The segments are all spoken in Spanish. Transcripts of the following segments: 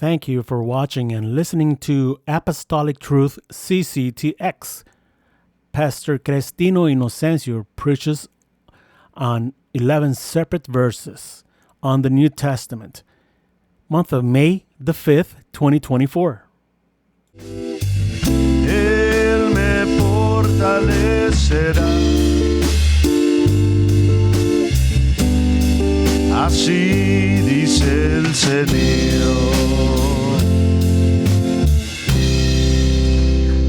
Thank you for watching and listening to Apostolic Truth CCTX. Pastor Cristino Inocencio preaches on 11 separate verses on the New Testament. Month of May the 5th, 2024. Él me fortalecerá. Así dice el Señor.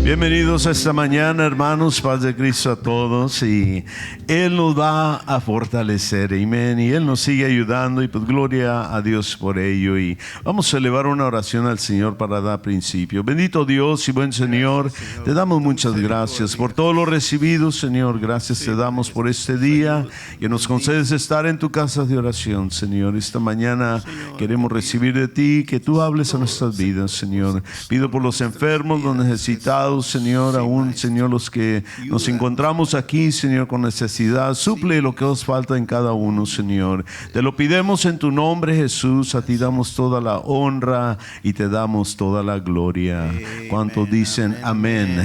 Bienvenidos a esta mañana, hermanos, paz de Cristo a todos, y Él nos va a fortalecer, amén, y Él nos sigue ayudando, y pues gloria a Dios por ello. Y vamos a elevar una oración al Señor para dar principio. Bendito Dios y buen Señor, te damos muchas gracias por todo lo recibido, Señor. Gracias te damos por este día que nos concedes estar en tu casa de oración, Señor. Esta mañana queremos recibir de ti, que tú hables a nuestras vidas, Señor. Pido por los enfermos, los necesitados, Señor, aún, Señor, los que nos encontramos aquí, Señor, con necesidad. Suple lo que os falta en cada uno, Señor. Te lo pidemos en tu nombre, Jesús. A ti damos toda la honra y te damos toda la gloria. ¿Cuántos dicen amén?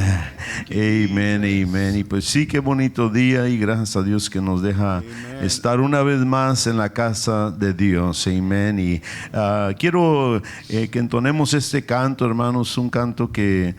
Amén, amén. Y pues sí, qué bonito día, y gracias a Dios que nos deja estar una vez más en la casa de Dios. Amén. Y quiero que entonemos este canto, hermanos, un canto que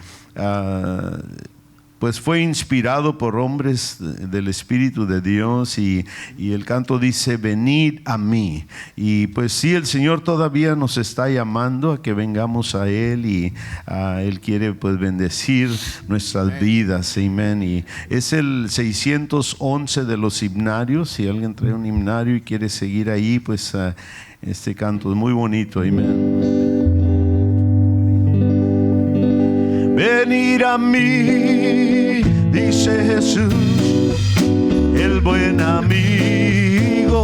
pues fue inspirado por hombres del Espíritu de Dios, y el canto dice: venid a mí. Y pues sí, el Señor todavía nos está llamando a que vengamos a Él, y Él quiere pues bendecir nuestras vidas, amén. Y es el 611 de los himnarios. Si alguien trae un himnario y quiere seguir ahí, pues este canto es muy bonito, amén. Venir a mí, dice Jesús, el buen amigo.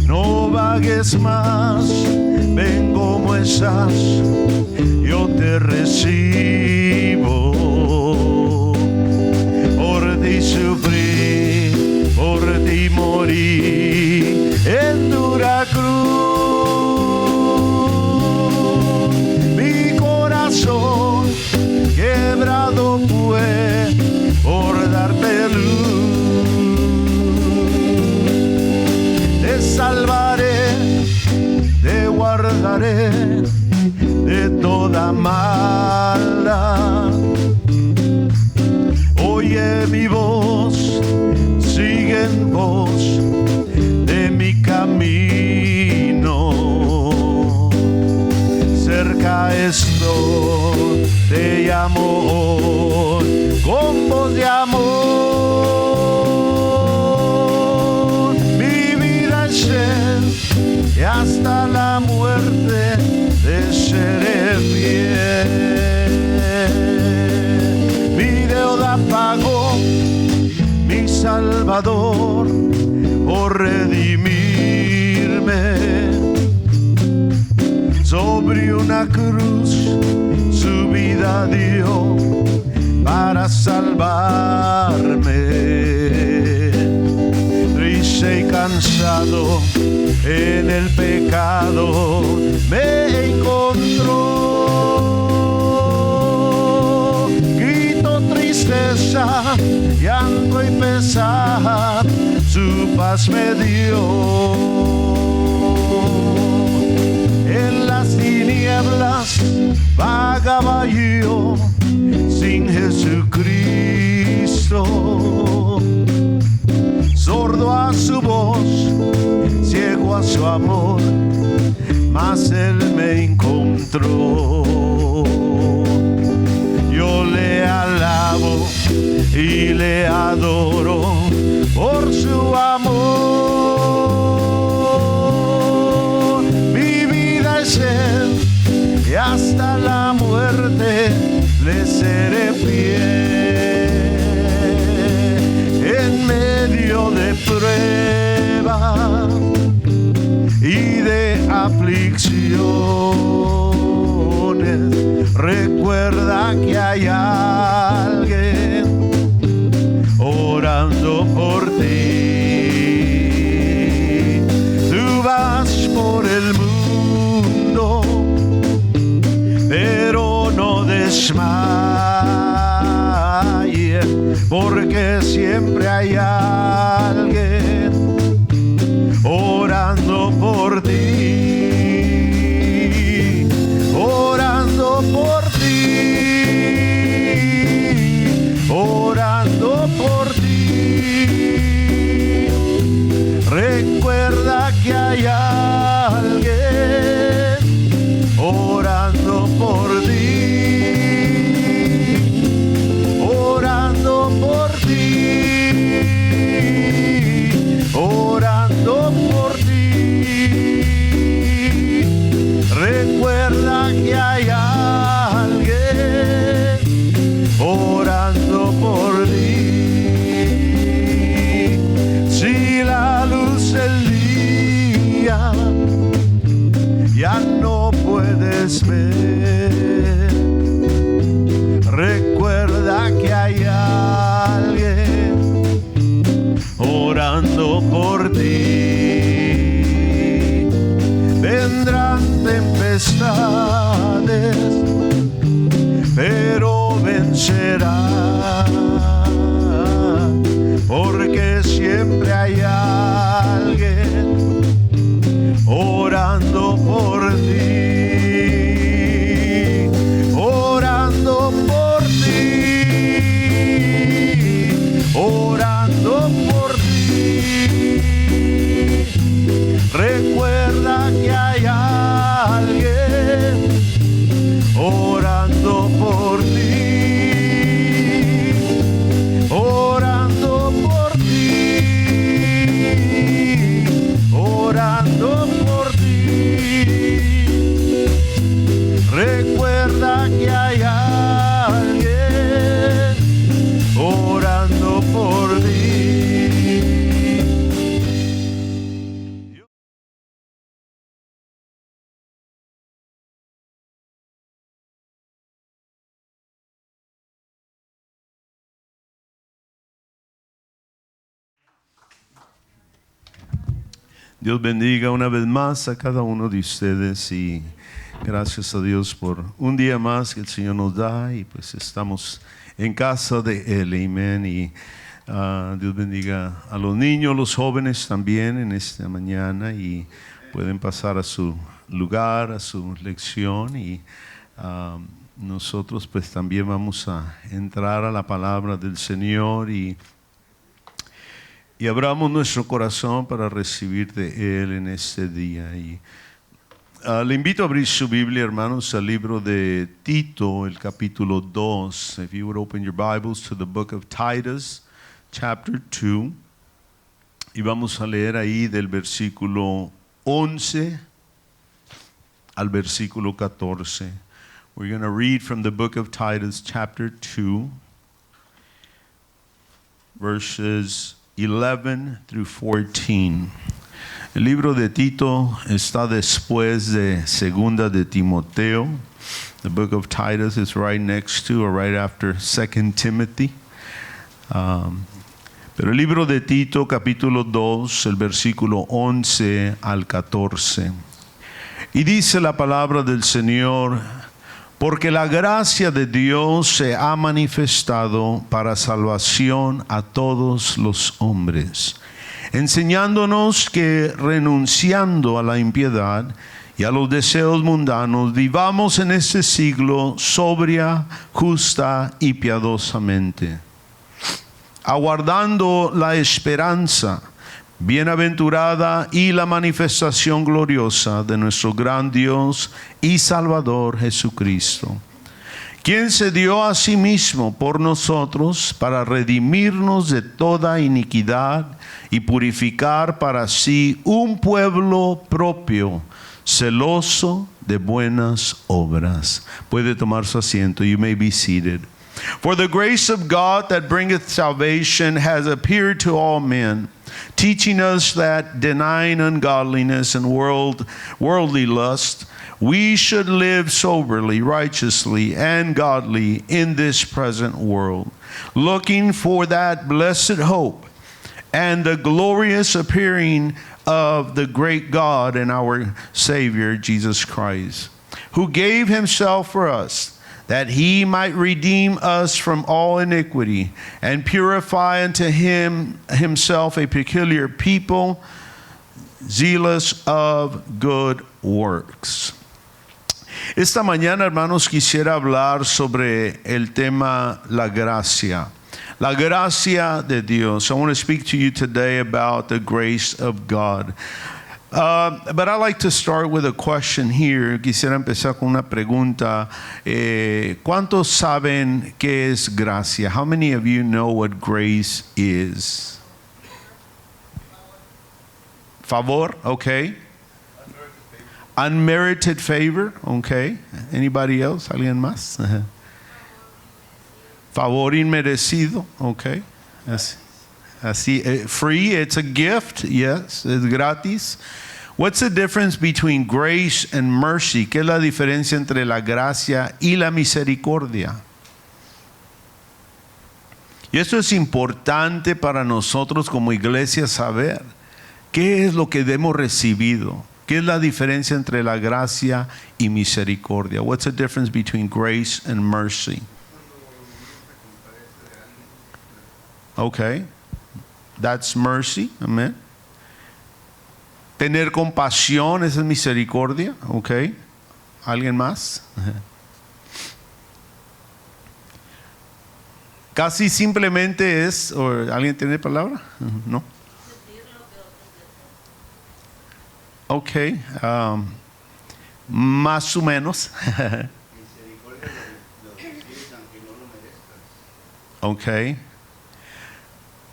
No vagues más, ven como estás, yo te recibo. Por ti sufrí, por ti morí en dura cruz. Quebrado fue por darte luz. Te salvaré, te guardaré de toda maldad. Oye mi voz, sigue en voz de mi camino. Cerca estoy, te llamo hoy con voz de amor. Mi vida es Él, y hasta la muerte te seré fiel. Mi deuda pagó mi Salvador por redimirme. Sobre una cruz su vida dio para salvarme. Triste y cansado en el pecado me encontró. Grito tristeza, llanto y pesar, su paz me dio. En las tinieblas vagaba yo sin Jesucristo, sordo a su voz, ciego a su amor, mas Él me encontró. Yo le alabo y le adoro por su amor. Mi vida es Él, y hasta la muerte le seré fiel. En medio de prueba y de aflicciones, recuerda que hay alguien orando por ti. Tú vas por el mundo hay alguien orando por ti, orando por ti, orando por ti. Recuerda que hay alguien orando por ti. Si la luz del día ya no puedes ver, recuerda que hay alguien orando por ti. Vendrán tempestades, pero vencerá, porque siempre hay alguien orando por ti, orando por ti, orando por ti. Recuerda que hay alguien orando por ti, orando por ti, orando por ti. Recuerda que hay alguien orando por ti. Dios bendiga una vez más a cada uno de ustedes y gracias a Dios por un día más que el Señor nos da y pues estamos en casa de Él, amén. Y Dios bendiga a los niños, los jóvenes también en esta mañana y pueden pasar a su lugar, a su lección y nosotros pues también vamos a entrar a la palabra del Señor y abramos nuestro corazón para recibir de Él en este día. Y le invito a abrir su Biblia, hermanos, al libro de Tito, el capítulo 2. If you would open your Bibles to the book of Titus, chapter 2. Y vamos a leer ahí del versículo 11 al versículo 14. We're going to read from the book of Titus, chapter 2, verses 11 through 14. El libro de Tito está después de Segunda de Timoteo. The book of Titus is right next to or right after 2 Timothy. Pero el libro de Tito, capítulo 2, el versículo 11 al 14. Y dice la palabra del Señor: porque la gracia de Dios se ha manifestado para salvación a todos los hombres, enseñándonos que renunciando a la impiedad y a los deseos mundanos, vivamos en este siglo sobria, justa y piadosamente, aguardando la esperanza bienaventurada y la manifestación gloriosa de nuestro gran Dios y Salvador Jesucristo, quien se dio a sí mismo por nosotros para redimirnos de toda iniquidad y purificar para sí un pueblo propio, celoso de buenas obras. Puede tomar su asiento. You may be seated. For the grace of God that bringeth salvation has appeared to all men, teaching us that, denying ungodliness and worldly lust, we should live soberly, righteously, and godly in this present world, looking for that blessed hope and the glorious appearing of the great God and our Savior, Jesus Christ, who gave himself for us, that he might redeem us from all iniquity and purify unto himself a peculiar people, zealous of good works. Esta mañana, hermanos, quisiera hablar sobre el tema la gracia. La gracia de Dios. I want to speak to you today about the grace of God. But I like to start with a question here. Quisiera empezar con una pregunta. ¿Cuántos saben qué es gracia? How many of you know what grace is? Favor, okay. Unmerited favor, okay. Anybody else? ¿Alguien más? Favor inmerecido, okay. Así, free, it's a gift, yes, es gratis. What's the difference between grace and mercy? ¿Qué es la diferencia entre la gracia y la misericordia? Y esto es importante para nosotros como iglesia saber. ¿Qué es lo que hemos recibido? ¿Qué es la diferencia entre la gracia y misericordia? What's the difference between grace and mercy? Okay. That's mercy. Amen. Tener compasión, esa es misericordia. Okay. ¿Alguien más? Casi simplemente es, ¿alguien tiene palabra? No. Okay. Más o menos. Okay.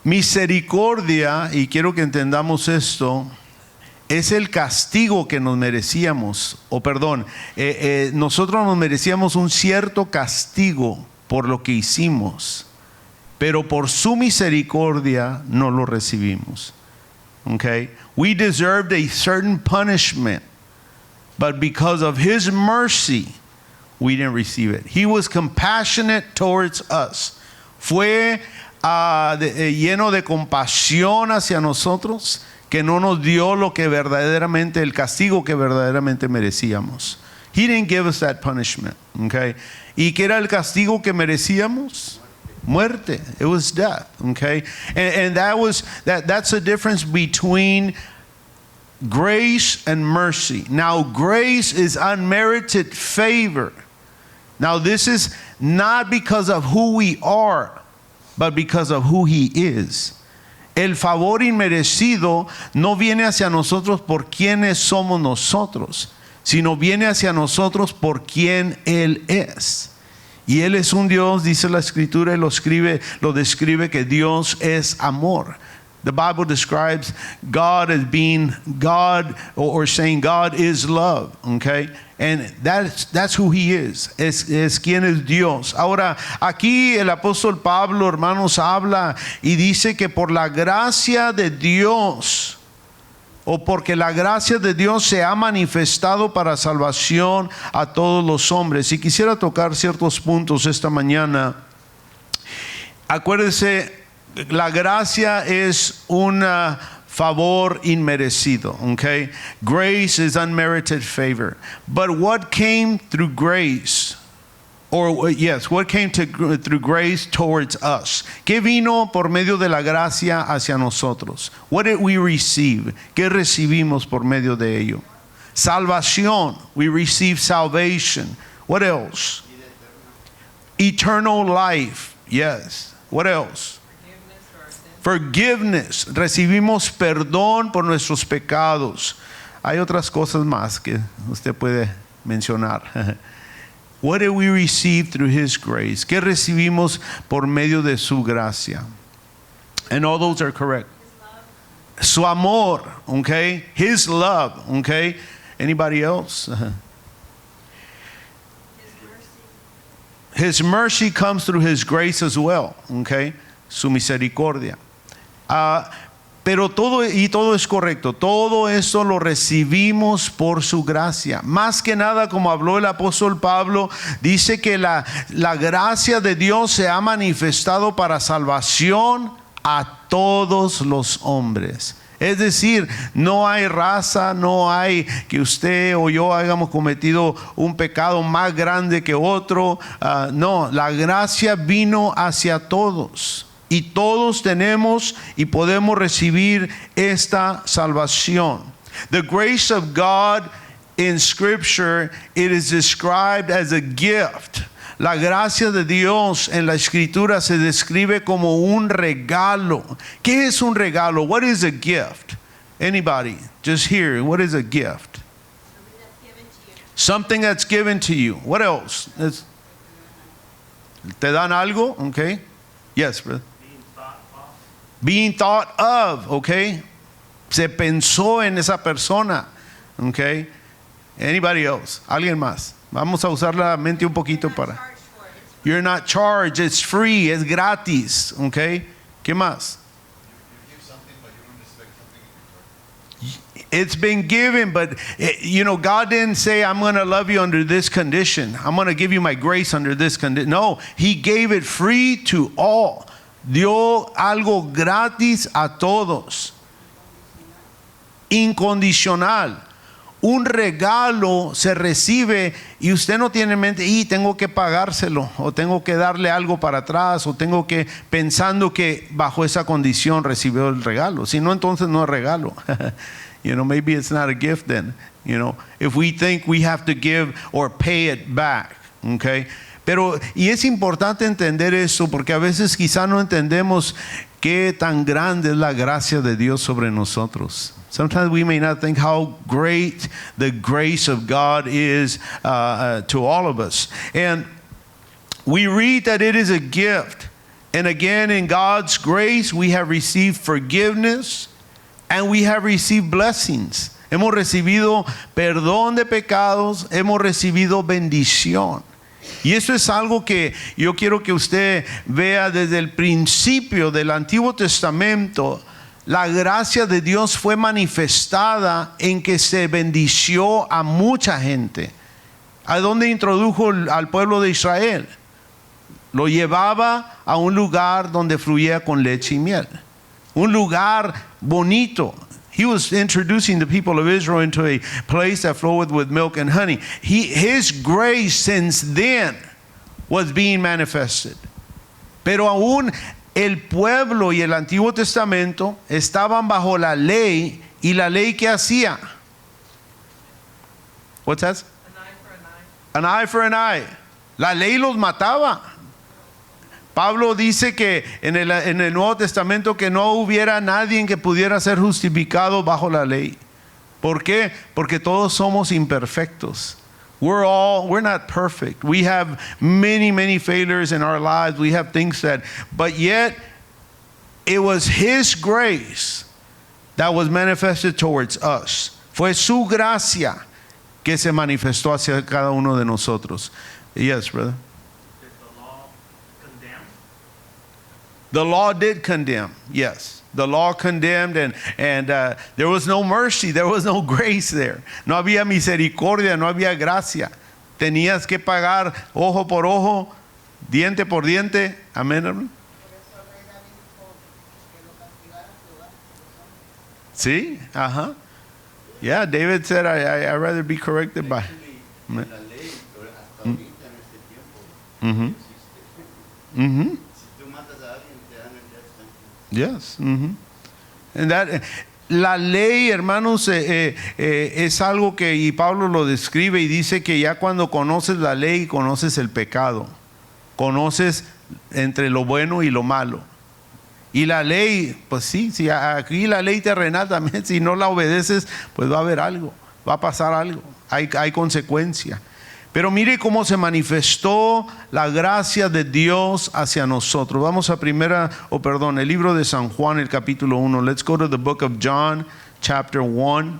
Misericordia, y quiero que entendamos esto, es el castigo que nos merecíamos, nosotros nos merecíamos un cierto castigo por lo que hicimos, pero por su misericordia no lo recibimos. Okay? We deserved a certain punishment, but because of His mercy, we didn't receive it. He was compassionate towards us. Fue lleno de compasión hacia nosotros, que no nos dio lo que verdaderamente, el castigo que verdaderamente merecíamos. He didn't give us that punishment. Okay? ¿Y qué era el castigo que merecíamos? Muerte. It was death. Okay? And that's the difference between grace and mercy. Now, grace is unmerited favor. Now, this is not because of who we are, but because of who He is. El favor inmerecido no viene hacia nosotros por quienes somos nosotros, sino viene hacia nosotros por quien Él es. Y Él es un Dios, dice la Escritura, y lo describe que Dios es amor. The Bible describes God as being God, or saying God is love, okay? And that's who He is. Es quien es Dios. Ahora, aquí el apóstol Pablo, hermanos, habla y dice que por la gracia de Dios, o porque la gracia de Dios se ha manifestado para salvación a todos los hombres. Y quisiera tocar ciertos puntos esta mañana. Acuérdense, la gracia es un favor inmerecido, okay? Grace is unmerited favor. But what came through grace, what came through grace towards us? ¿Qué vino por medio de la gracia hacia nosotros? What did we receive? ¿Qué recibimos por medio de ello? Salvación. We receive salvation. What else? Eternal life. Yes. What else? Forgiveness. Recibimos perdón por nuestros pecados. Hay otras cosas más que usted puede mencionar. What did we receive through His grace? ¿Qué recibimos por medio de su gracia? And all those are correct. Su amor, okay? His love, okay? Anybody else? His mercy comes through His grace as well, okay? Su misericordia. Pero todo es correcto. Todo eso lo recibimos por su gracia. Más que nada, como habló el apóstol Pablo, dice que la gracia de Dios se ha manifestado para salvación a todos los hombres. Es decir, no hay raza, no hay que usted o yo hayamos cometido un pecado más grande que otro. No, la gracia vino hacia todos. Y todos tenemos y podemos recibir esta salvación. The grace of God in Scripture, it is described as a gift. La gracia de Dios en la Escritura se describe como un regalo. ¿Qué es un regalo? What is a gift? Anybody? Just here. What is a gift? Something that's given to you. What else? ¿Te dan algo? Okay. Yes, brother. Being thought of. Okay. Se pensó en esa persona. Okay. Anybody else? ¿Alguien más? Vamos a usar la mente un poquito para. You're not charged. It's free. Es gratis. Okay. ¿Qué más? It's been given, but God didn't say, I'm going to love you under this condition. I'm going to give you my grace under this condition. No, He gave it free to all. Dio algo gratis a todos. Incondicional. Un regalo se recibe y usted no tiene en mente, y tengo que pagárselo, o tengo que darle algo para atrás, o tengo que, pensando que bajo esa condición recibió el regalo. Si no, entonces no es regalo. Maybe it's not a gift then. If we think we have to give or pay it back. Okay? Pero, y es importante entender eso, porque a veces quizá no entendemos qué tan grande es la gracia de Dios sobre nosotros. Sometimes we may not think how great the grace of God is to all of us. And we read that it is a gift. And again, in God's grace, we have received forgiveness and we have received blessings. Hemos recibido perdón de pecados, hemos recibido bendición. Y eso es algo que yo quiero que usted vea desde el principio del Antiguo Testamento. La gracia de Dios fue manifestada en que se bendició a mucha gente. ¿A dónde introdujo al pueblo de Israel? Lo llevaba a un lugar donde fluía con leche y miel. Un lugar bonito. He was introducing the people of Israel into a place that flowed with milk and honey. His grace since then was being manifested. Pero aún el pueblo y el Antiguo Testamento estaban bajo la ley, y la ley ¿qué hacía? What's that? An eye for an eye. La ley los mataba. Pablo dice que en el Nuevo Testamento que no hubiera nadie que pudiera ser justificado bajo la ley. ¿Por qué? Porque todos somos imperfectos. We're not perfect. We have many failures in our lives. We have things but yet it was His grace that was manifested towards us. Fue su gracia que se manifestó hacia cada uno de nosotros. Yes, brother. Did the law condemn? The law did condemn. Yes. The law condemned, and there was no mercy, there was no grace there. No había misericordia, no había gracia. Tenías que pagar ojo por ojo, diente por diente. Amén. Sí, ajá. Yeah, David said, I'd rather be corrected by. Mm-hmm. Mm-hmm. Yes. Mm-hmm. And that, la ley, hermanos, es algo que, y Pablo lo describe y dice que ya cuando conoces la ley, conoces el pecado, conoces entre lo bueno y lo malo. Y la ley, pues sí, aquí la ley terrenal también, si no la obedeces, pues va a haber algo, va a pasar algo, hay consecuencia. Pero mire cómo se manifestó la gracia de Dios hacia nosotros. Vamos a el libro de San Juan, el capítulo 1. Let's go to the book of John, chapter 1.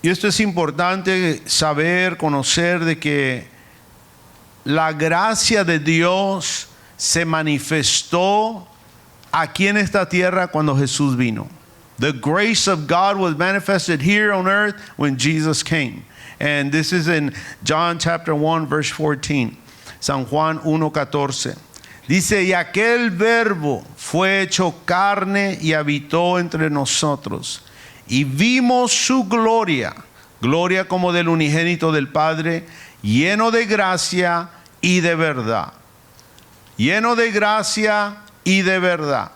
Y esto es importante saber, conocer de que la gracia de Dios se manifestó aquí en esta tierra cuando Jesús vino. The grace of God was manifested here on earth when Jesus came. And this is in John chapter 1 verse 14. San Juan 1:14. Dice, y aquel verbo fue hecho carne y habitó entre nosotros. Y vimos su gloria, gloria como del unigénito del Padre, lleno de gracia y de verdad. Lleno de gracia y de verdad.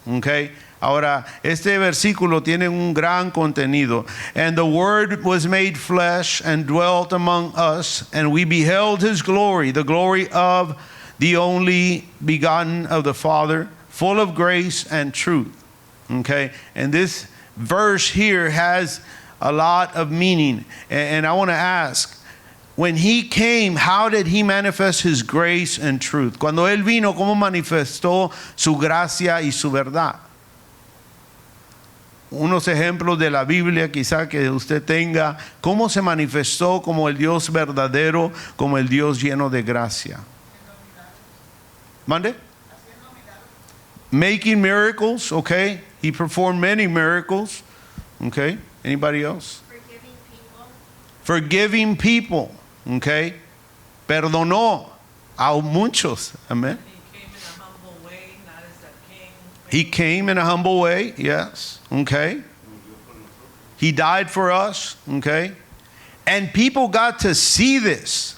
Okay. Ahora, este versículo tiene un gran contenido. And the Word was made flesh and dwelt among us, and we beheld His glory, the glory of the only begotten of the Father, full of grace and truth. Okay, and this verse here has a lot of meaning. And I want to ask, when he came, how did he manifest his grace and truth? Cuando él vino, ¿cómo manifestó su gracia y su verdad? Unos ejemplos de la Biblia quizá que usted tenga, cómo se manifestó como el Dios verdadero, como el Dios lleno de gracia. ¿Mande? Making miracles, okay. He performed many miracles, okay. Anybody else? Forgiving people, okay. Perdonó a muchos, amen. He came in a humble way, yes, okay. He died for us, okay. And people got to see this.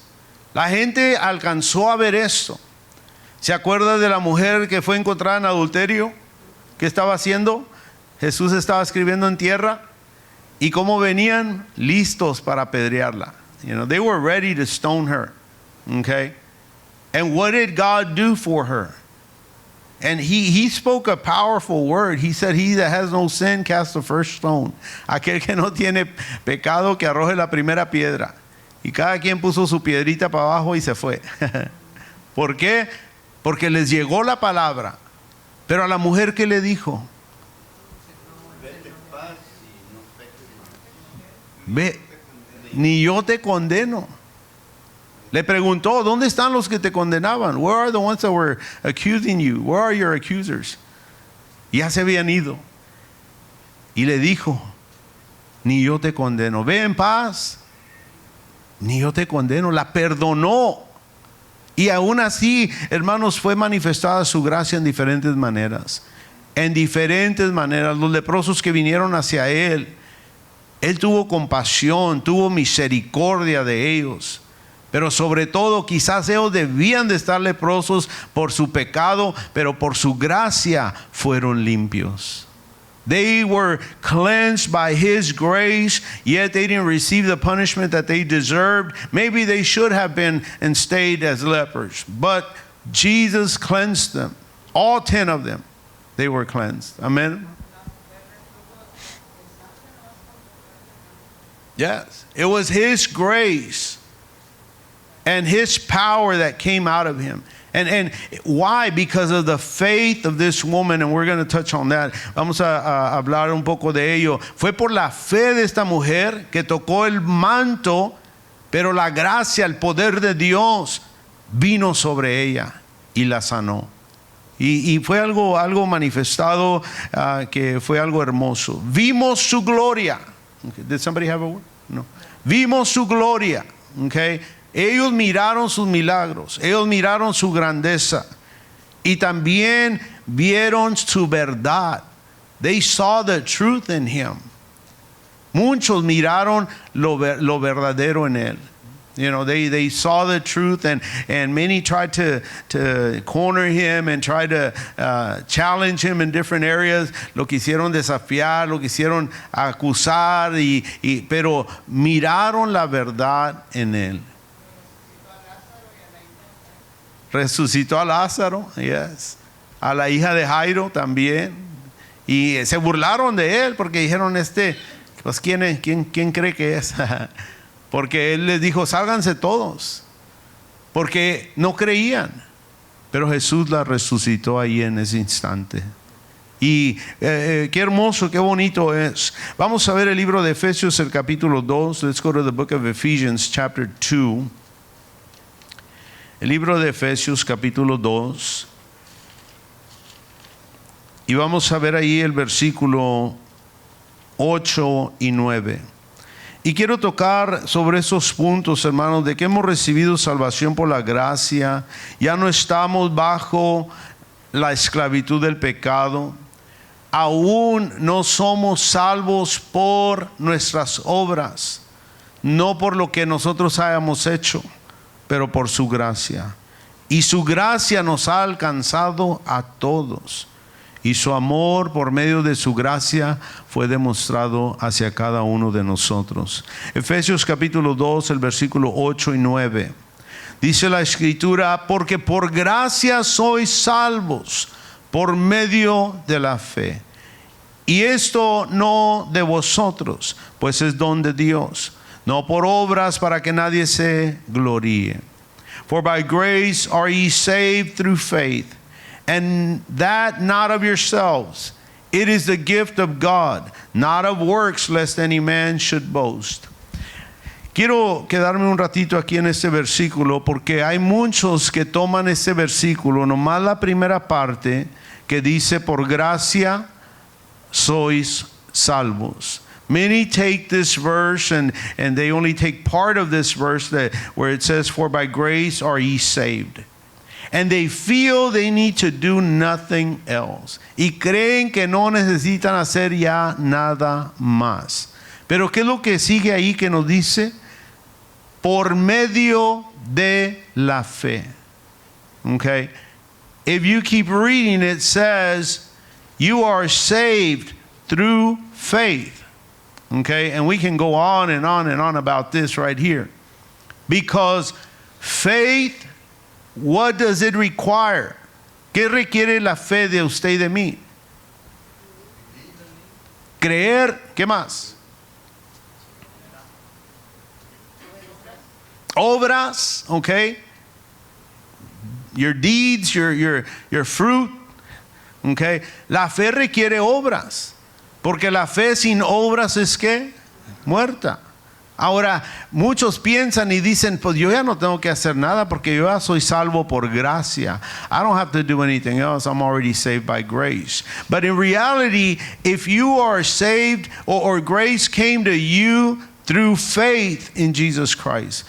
La gente alcanzó a ver esto. ¿Se acuerda de la mujer que fue encontrada en adulterio? ¿Qué estaba haciendo? Jesús estaba escribiendo en tierra. ¿Y cómo venían? Listos para apedrearla. You know, they were ready to stone her. Okay? And what did God do for her? And he spoke a powerful word. He said, he that has no sin, cast the first stone. Aquel que no tiene pecado, que arroje la primera piedra. Y cada quien puso su piedrita para abajo y se fue. ¿Por qué? Porque les llegó la palabra. Pero a la mujer, ¿qué le dijo? Ve, ni yo te condeno. Le preguntó, ¿dónde están los que te condenaban? Where are the ones that were accusing you? Where are your accusers? Ya se habían ido. Y le dijo, ni yo te condeno. Ve en paz. Ni yo te condeno. La perdonó. Y aún así, hermanos, fue manifestada su gracia en diferentes maneras. En diferentes maneras. Los leprosos que vinieron hacia él tuvo compasión, tuvo misericordia de ellos. Pero sobre todo, quizás ellos debían de estar leprosos por su pecado, pero por su gracia fueron limpios. They were cleansed by His grace, yet they didn't receive the punishment that they deserved. Maybe they should have been and stayed as lepers, but Jesus cleansed them. All 10 of them, they were cleansed. Amen. Yes, it was His grace and His power that came out of him. And why? Because of the faith of this woman, and we're going to touch on that. Vamos a hablar un poco de ello. Fue por la fe de esta mujer que tocó el manto, pero la gracia, el poder de Dios vino sobre ella y la sanó. Y fue algo manifestado que fue algo hermoso. Vimos su gloria. Okay. Did somebody have a word? No. Vimos su gloria. Okay. Ellos miraron sus milagros, ellos miraron su grandeza y también vieron su verdad. They saw the truth in him. Muchos miraron lo verdadero en él. You know, they saw the truth, and many tried to corner him and try to challenge him in different areas. Lo quisieron desafiar, lo quisieron acusar, pero miraron la verdad en él. Resucitó a Lázaro, yes. A la hija de Jairo también. Y se burlaron de él porque dijeron, pues ¿quién cree que es? Porque él les dijo, sálganse todos. Porque no creían. Pero Jesús la resucitó ahí en ese instante. Y qué hermoso, qué bonito es. Vamos a ver el libro de Efesios, el capítulo 2. Let's go to the book of Ephesians, chapter 2. El libro de Efesios capítulo 2 y vamos a ver ahí el versículo 8 y 9. Y quiero tocar sobre esos puntos, hermanos, de que hemos recibido salvación por la gracia. Ya no estamos bajo la esclavitud del pecado. Aún no somos salvos por nuestras obras, no por lo que nosotros hayamos hecho, pero por su gracia. Y su gracia nos ha alcanzado a todos. Y su amor por medio de su gracia fue demostrado hacia cada uno de nosotros. Efesios capítulo 2, el versículo 8 y 9. Dice la Escritura, porque por gracia sois salvos por medio de la fe. Y esto no de vosotros, pues es don de Dios, no por obras para que nadie se gloríe. For by grace are ye saved through faith, and that not of yourselves. It is the gift of God, not of works, lest any man should boast. Quiero quedarme un ratito aquí en este versículo porque hay muchos que toman este versículo, nomás la primera parte que dice por gracia sois salvos. Many take this verse and they only take part of this verse where it says, for by grace are ye saved. And they feel they need to do nothing else. Y creen que no necesitan hacer ya nada más. Pero ¿qué es lo que sigue ahí que nos dice? Por medio de la fe. Okay? If you keep reading, it says, you are saved through faith. Okay, and we can go on and on and on about this right here. Because faith, what does it require? ¿Qué requiere la fe de usted y de mí? Creer, ¿qué más? Obras, okay? Your deeds, your fruit, okay? La fe requiere obras. Porque la fe sin obras es ¿qué? Muerta. Ahora, muchos piensan y dicen, pues yo ya no tengo que hacer nada porque yo ya soy salvo por gracia. I don't have to do anything else. I'm already saved by grace. But in reality, if you are saved or grace came to you through faith in Jesus Christ,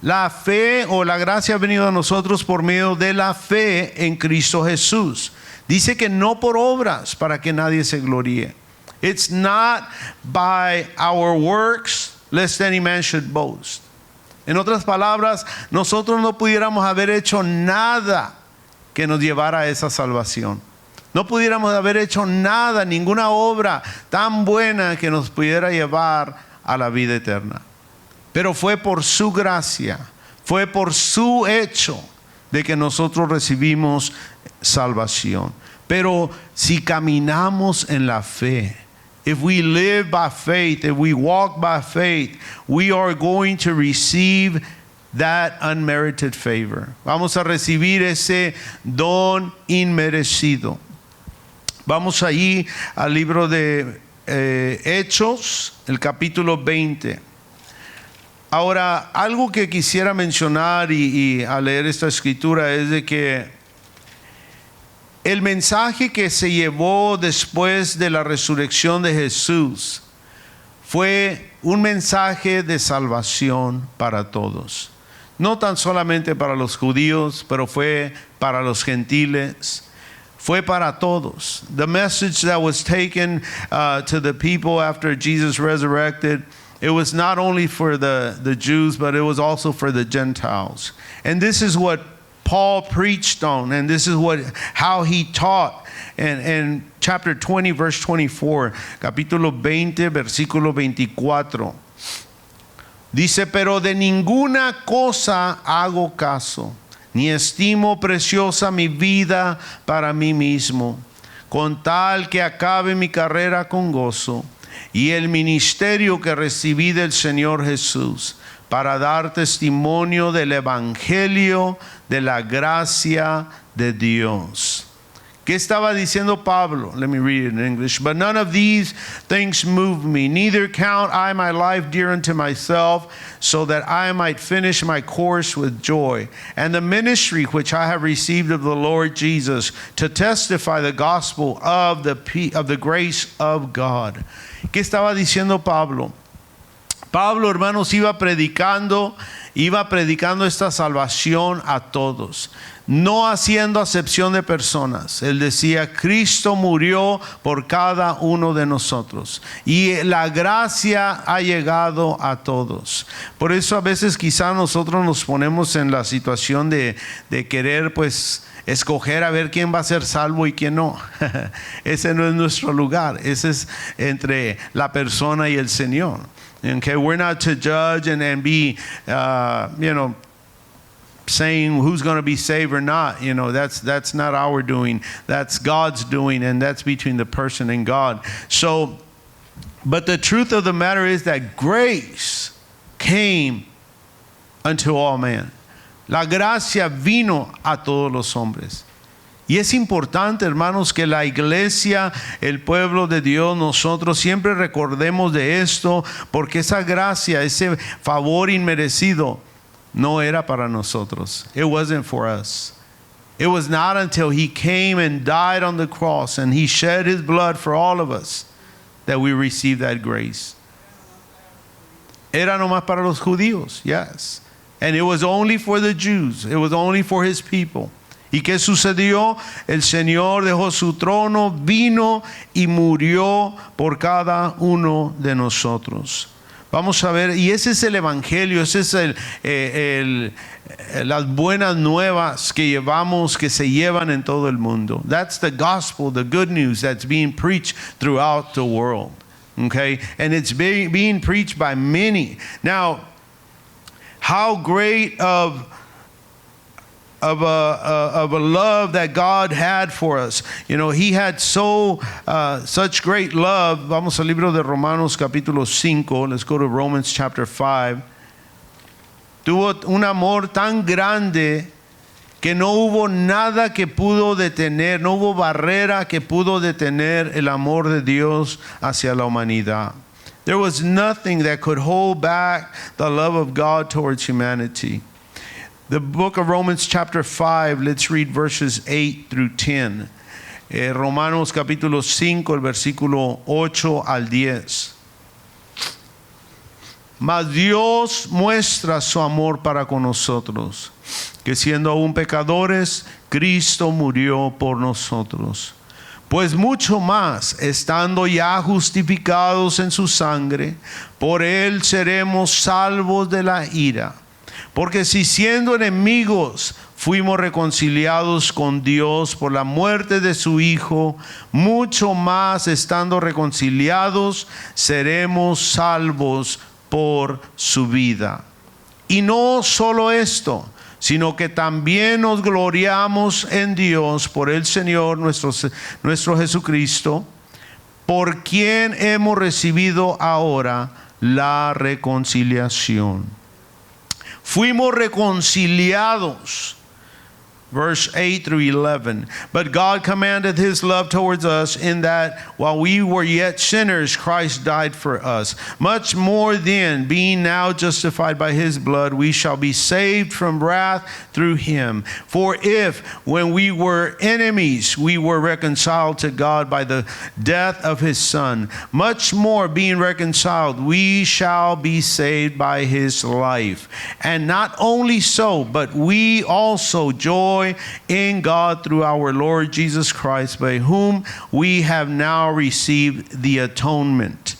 la fe o la gracia ha venido a nosotros por medio de la fe en Cristo Jesús. Dice que no por obras para que nadie se gloríe. It's not by our works, lest any man should boast. En otras palabras, nosotros no pudiéramos haber hecho nada que nos llevara a esa salvación. No pudiéramos haber hecho nada, ninguna obra tan buena que nos pudiera llevar a la vida eterna. Pero fue por su gracia, fue por su hecho de que nosotros recibimos salvación. Pero si caminamos en la fe, if we live by faith, if we walk by faith, we are going to receive that unmerited favor. Vamos a recibir ese don inmerecido. Vamos allí al libro de Hechos, el capítulo 20. Ahora, algo que quisiera mencionar y al leer esta escritura es de que el mensaje que se llevó después de la resurrección de Jesús fue un mensaje de salvación para todos. No tan solamente para los judíos, pero fue para los gentiles. Fue para todos. The message that was taken to the people after Jesus resurrected, it was not only for the Jews, but it was also for the Gentiles. And this is what Paul preached on, and this is how he taught in chapter 20 verse 24, capítulo 20 versículo 24. Dice, pero de ninguna cosa hago caso, ni estimo preciosa mi vida para mí mismo, con tal que acabe mi carrera con gozo y el ministerio que recibí del Señor Jesús, para dar testimonio del evangelio de la gracia de Dios. ¿Qué estaba diciendo Pablo? Let me read it in English. But none of these things move me, neither count I my life dear unto myself, so that I might finish my course with joy, and the ministry which I have received of the Lord Jesus, to testify the gospel of the grace of God. ¿Qué estaba diciendo Pablo? Pablo, hermanos, iba predicando esta salvación a todos, no haciendo acepción de personas. Él decía, Cristo murió por cada uno de nosotros y la gracia ha llegado a todos. Por eso a veces quizá nosotros nos ponemos en la situación de querer pues escoger a ver quién va a ser salvo y quién no. Ese no es nuestro lugar, ese es entre la persona y el Señor. Okay, we're not to judge and be, saying who's going to be saved or not. You know, that's not our doing. That's God's doing, and that's between the person and God. So, but the truth of the matter is that grace came unto all men. La gracia vino a todos los hombres. Y es importante, hermanos, que la iglesia, el pueblo de Dios, nosotros siempre recordemos de esto, porque esa gracia, ese favor inmerecido, no era para nosotros. It wasn't for us. It was not until He came and died on the cross and He shed His blood for all of us that we received that grace. Era nomás para los judíos, yes. And it was only for the Jews. It was only for His people. ¿Y qué sucedió? El Señor dejó su trono, vino y murió por cada uno de nosotros. Vamos a ver, y ese es el evangelio, ese es las buenas nuevas que llevamos, que se llevan en todo el mundo. That's the gospel, the good news that's being preached throughout the world. Okay? And it's being preached by many. Now, how great of a love that God had for us. You know, He had such great love. Vamos al libro de Romanos capítulo 5. Let's go to Romans chapter 5. Tuvo un amor tan grande que no hubo nada que pudo detener, no hubo barrera que pudo detener el amor de Dios hacia la humanidad. There was nothing that could hold back the love of God towards humanity. The book of Romans chapter 5, let's read verses 8 through 10. Romanos capítulo 5, el versículo 8 al 10. Mas Dios muestra su amor para con nosotros, que siendo aún pecadores, Cristo murió por nosotros. Pues mucho más, estando ya justificados en su sangre, por Él seremos salvos de la ira. Porque si siendo enemigos fuimos reconciliados con Dios por la muerte de su Hijo, mucho más estando reconciliados seremos salvos por su vida. Y no solo esto, sino que también nos gloriamos en Dios por el Señor nuestro Jesucristo, por quien hemos recibido ahora la reconciliación. Fuimos reconciliados. Verse 8 through 11. But God commanded His love towards us in that while we were yet sinners, Christ died for us. Much more then, being now justified by His blood, we shall be saved from wrath through Him. For if, when we were enemies, we were reconciled to God by the death of His Son, much more being reconciled, we shall be saved by His life. And not only so, but we also joy in God through our Lord Jesus Christ, by whom we have now received the atonement.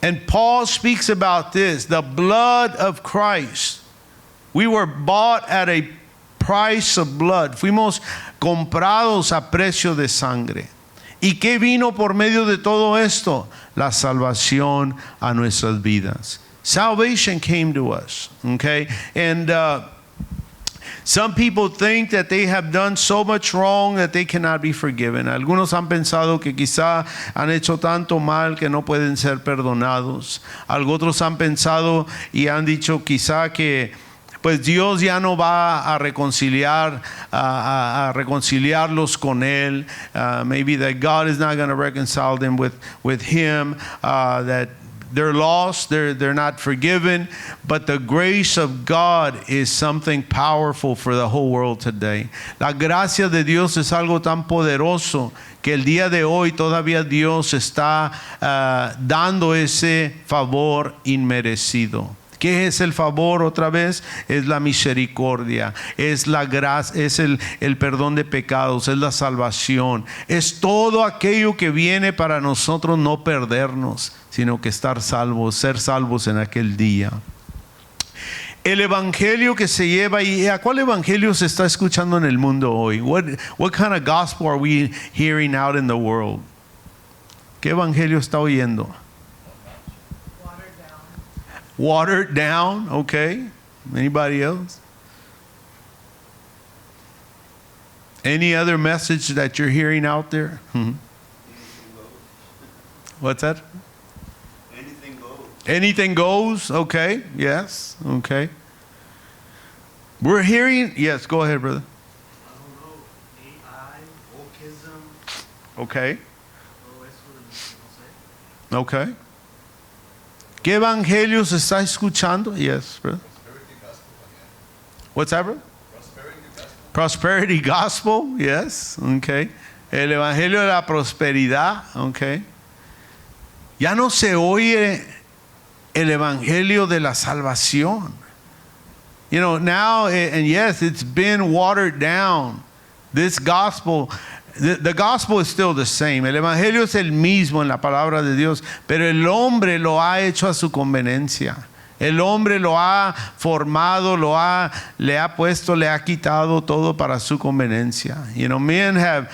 And Paul speaks about this, the blood of Christ. We were bought at a price of blood. Fuimos comprados a precio de sangre. ¿Y qué vino por medio de todo esto? La salvación a nuestras vidas. Salvation came to us, okay? And some people think that they have done so much wrong that they cannot be forgiven. Algunos han pensado que quizá han hecho tanto mal que no pueden ser perdonados. Otros han pensado y han dicho quizá que pues Dios ya no va a reconciliarlos con Él. Maybe that God is not going to reconcile them with Him. That they're lost, they're not forgiven, but the grace of God is something powerful for the whole world today. La gracia de Dios es algo tan poderoso que el día de hoy todavía Dios está dando ese favor inmerecido. ¿Qué es el favor otra vez? Es la misericordia, es la gracia, es el perdón de pecados, es la salvación. Es todo aquello que viene para nosotros no perdernos, sino que estar salvos, ser salvos en aquel día. El evangelio que se lleva, ¿y a cuál evangelio se está escuchando en el mundo hoy? What kind of gospel are we hearing out in the world? ¿Qué evangelio está oyendo? Watered down, okay. Anybody else? Any other message that you're hearing out there? What's that? Anything goes. Anything goes? Okay. Yes. Okay. We're hearing. Yes. Go ahead, brother. I don't know. AI, wokeism, Okay. todo eso, no sé. Okay. ¿Qué evangelio se está escuchando? Yes, brother. What's that, brother? Prosperity gospel. Yes. Okay. El evangelio de la prosperidad. Okay. Ya no se oye el evangelio de la salvación. You know, now, and yes, it's been watered down. This gospel, the gospel is still the same. El evangelio es el mismo en la palabra de Dios, pero el hombre lo ha hecho a su conveniencia. El hombre lo ha formado, le ha puesto, le ha quitado todo para su conveniencia. You know, men have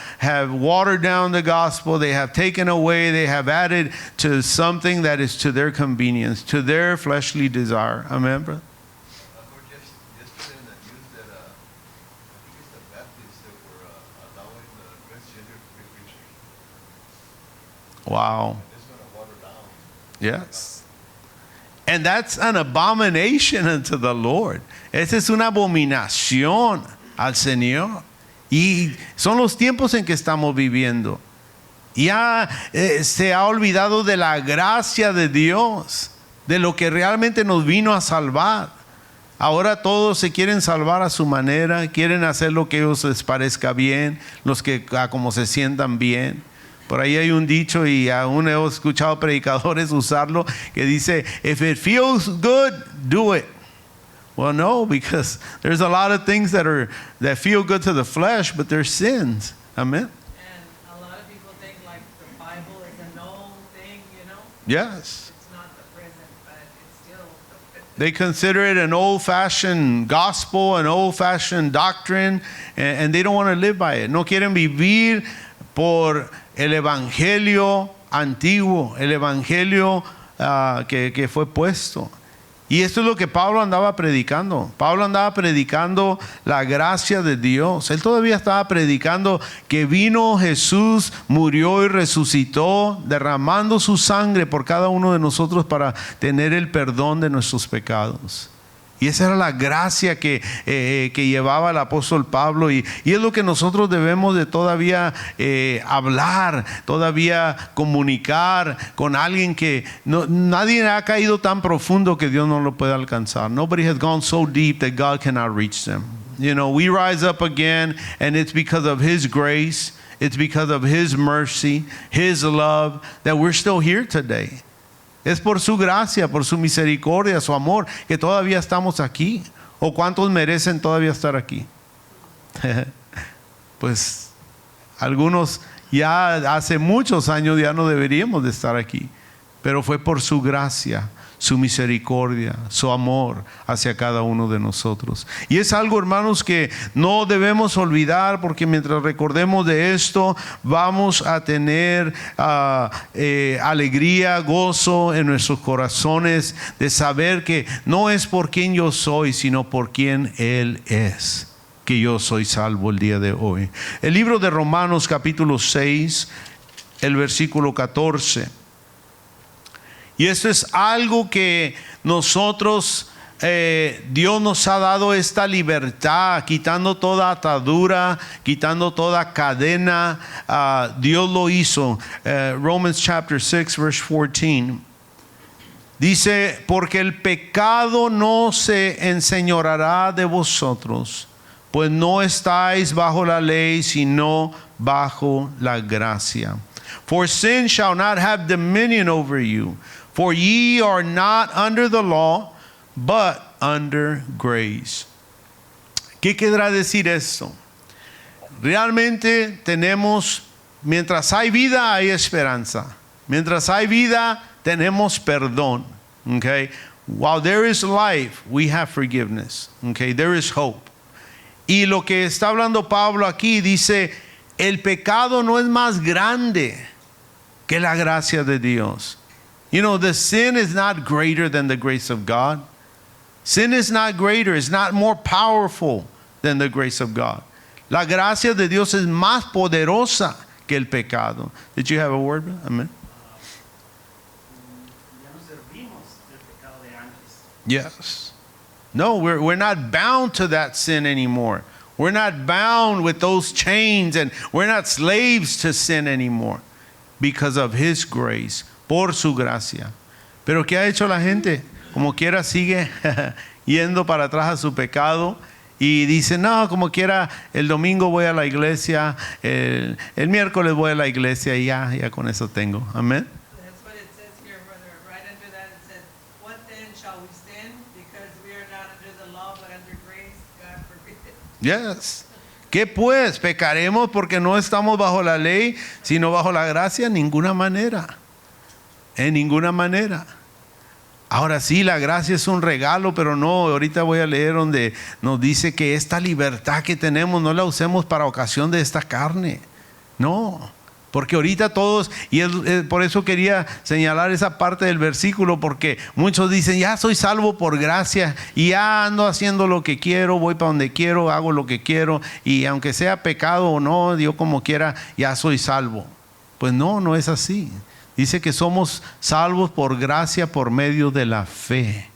watered down the gospel. They have taken away, they have added to something that is to their convenience, to their fleshly desire. Amen, brother? Yesterday in the news that I think it's the Baptists that were allowing transgender preachers. Wow. It's going to water down. Yes. And that's an abomination unto the Lord. Esa es una abominación al Señor. Y son los tiempos en que estamos viviendo. Ya se ha olvidado de la gracia de Dios, de lo que realmente nos vino a salvar. Ahora todos se quieren salvar a su manera, quieren hacer lo que a ellos les parezca bien, los que como se sientan bien. Por ahí hay un dicho y aún he escuchado predicadores usarlo que dice, if it feels good, do it. Well, no, because there's a lot of things that feel good to the flesh, but they're sins. Amen. And a lot of people think like the Bible is an old thing, you know? Yes. It's not the present, but it's still They consider it an old-fashioned gospel, an old-fashioned doctrine, and they don't want to live by it. No quieren vivir por el evangelio antiguo, el evangelio que fue puesto. Y esto es lo que Pablo andaba predicando. Pablo andaba predicando la gracia de Dios. Él todavía estaba predicando que vino Jesús, murió y resucitó, derramando su sangre por cada uno de nosotros para tener el perdón de nuestros pecados. Y esa era la gracia que llevaba el apóstol Pablo. Y es lo que nosotros debemos de todavía hablar, todavía comunicar con alguien que nadie ha caído tan profundo que Dios no lo pueda alcanzar. Nobody has gone so deep that God cannot reach them. You know, we rise up again, and it's because of His grace, it's because of His mercy, His love, that we're still here today. Es por su gracia, por su misericordia, su amor, que todavía estamos aquí. ¿O cuántos merecen todavía estar aquí? Pues algunos ya hace muchos años ya no deberíamos de estar aquí. Pero fue por su gracia, su misericordia, su amor hacia cada uno de nosotros. Y es algo, hermanos, que no debemos olvidar, porque mientras recordemos de esto, vamos a tener alegría, gozo en nuestros corazones de saber que no es por quien yo soy, sino por quien Él es, que yo soy salvo el día de hoy. El libro de Romanos capítulo 6, el versículo 14. Y esto es algo que nosotros, Dios nos ha dado esta libertad, quitando toda atadura, quitando toda cadena. Dios lo hizo. Romans chapter 6, verse 14. Dice, porque el pecado no se enseñoreará de vosotros, pues no estáis bajo la ley, sino bajo la gracia. For sin shall not have dominion over you. For ye are not under the law, but under grace. ¿Qué querrá decir esto? Realmente tenemos, mientras hay vida, hay esperanza. Mientras hay vida, tenemos perdón. Okay? While there is life, we have forgiveness. Okay? There is hope. Y lo que está hablando Pablo aquí dice, el pecado no es más grande que la gracia de Dios. You know, the sin is not greater than the grace of God. Sin is not greater, it's not more powerful than the grace of God. La gracia de Dios es más poderosa que el pecado. Did you have a word? Amen. Ya no servimos del pecado de antes. Yes. No, we're not bound to that sin anymore. We're not bound with those chains, and we're not slaves to sin anymore because of His grace, por su gracia. Pero ¿qué ha hecho la gente? Como quiera sigue yendo para atrás a su pecado y dice, no, como quiera, el domingo voy a la iglesia, el miércoles voy a la iglesia y ya con eso tengo. Amén. That's what it says here, brother. Right under that it says, what then shall we sin? Because we are not under the law, but under grace. God forbid. Yes. ¿Qué pues? ¿Pecaremos porque no estamos bajo la ley, sino bajo la gracia? En ninguna manera. En ninguna manera. Ahora sí, la gracia es un regalo, pero no, ahorita voy a leer donde nos dice que esta libertad que tenemos no la usemos para ocasión de esta carne. No, porque ahorita todos, y por eso quería señalar esa parte del versículo, porque muchos dicen, ya soy salvo por gracia, y ya ando haciendo lo que quiero, voy para donde quiero, hago lo que quiero, y aunque sea pecado o no, Dios como quiera, ya soy salvo. Pues no es así. Dice que somos salvos por gracia por medio de la fe.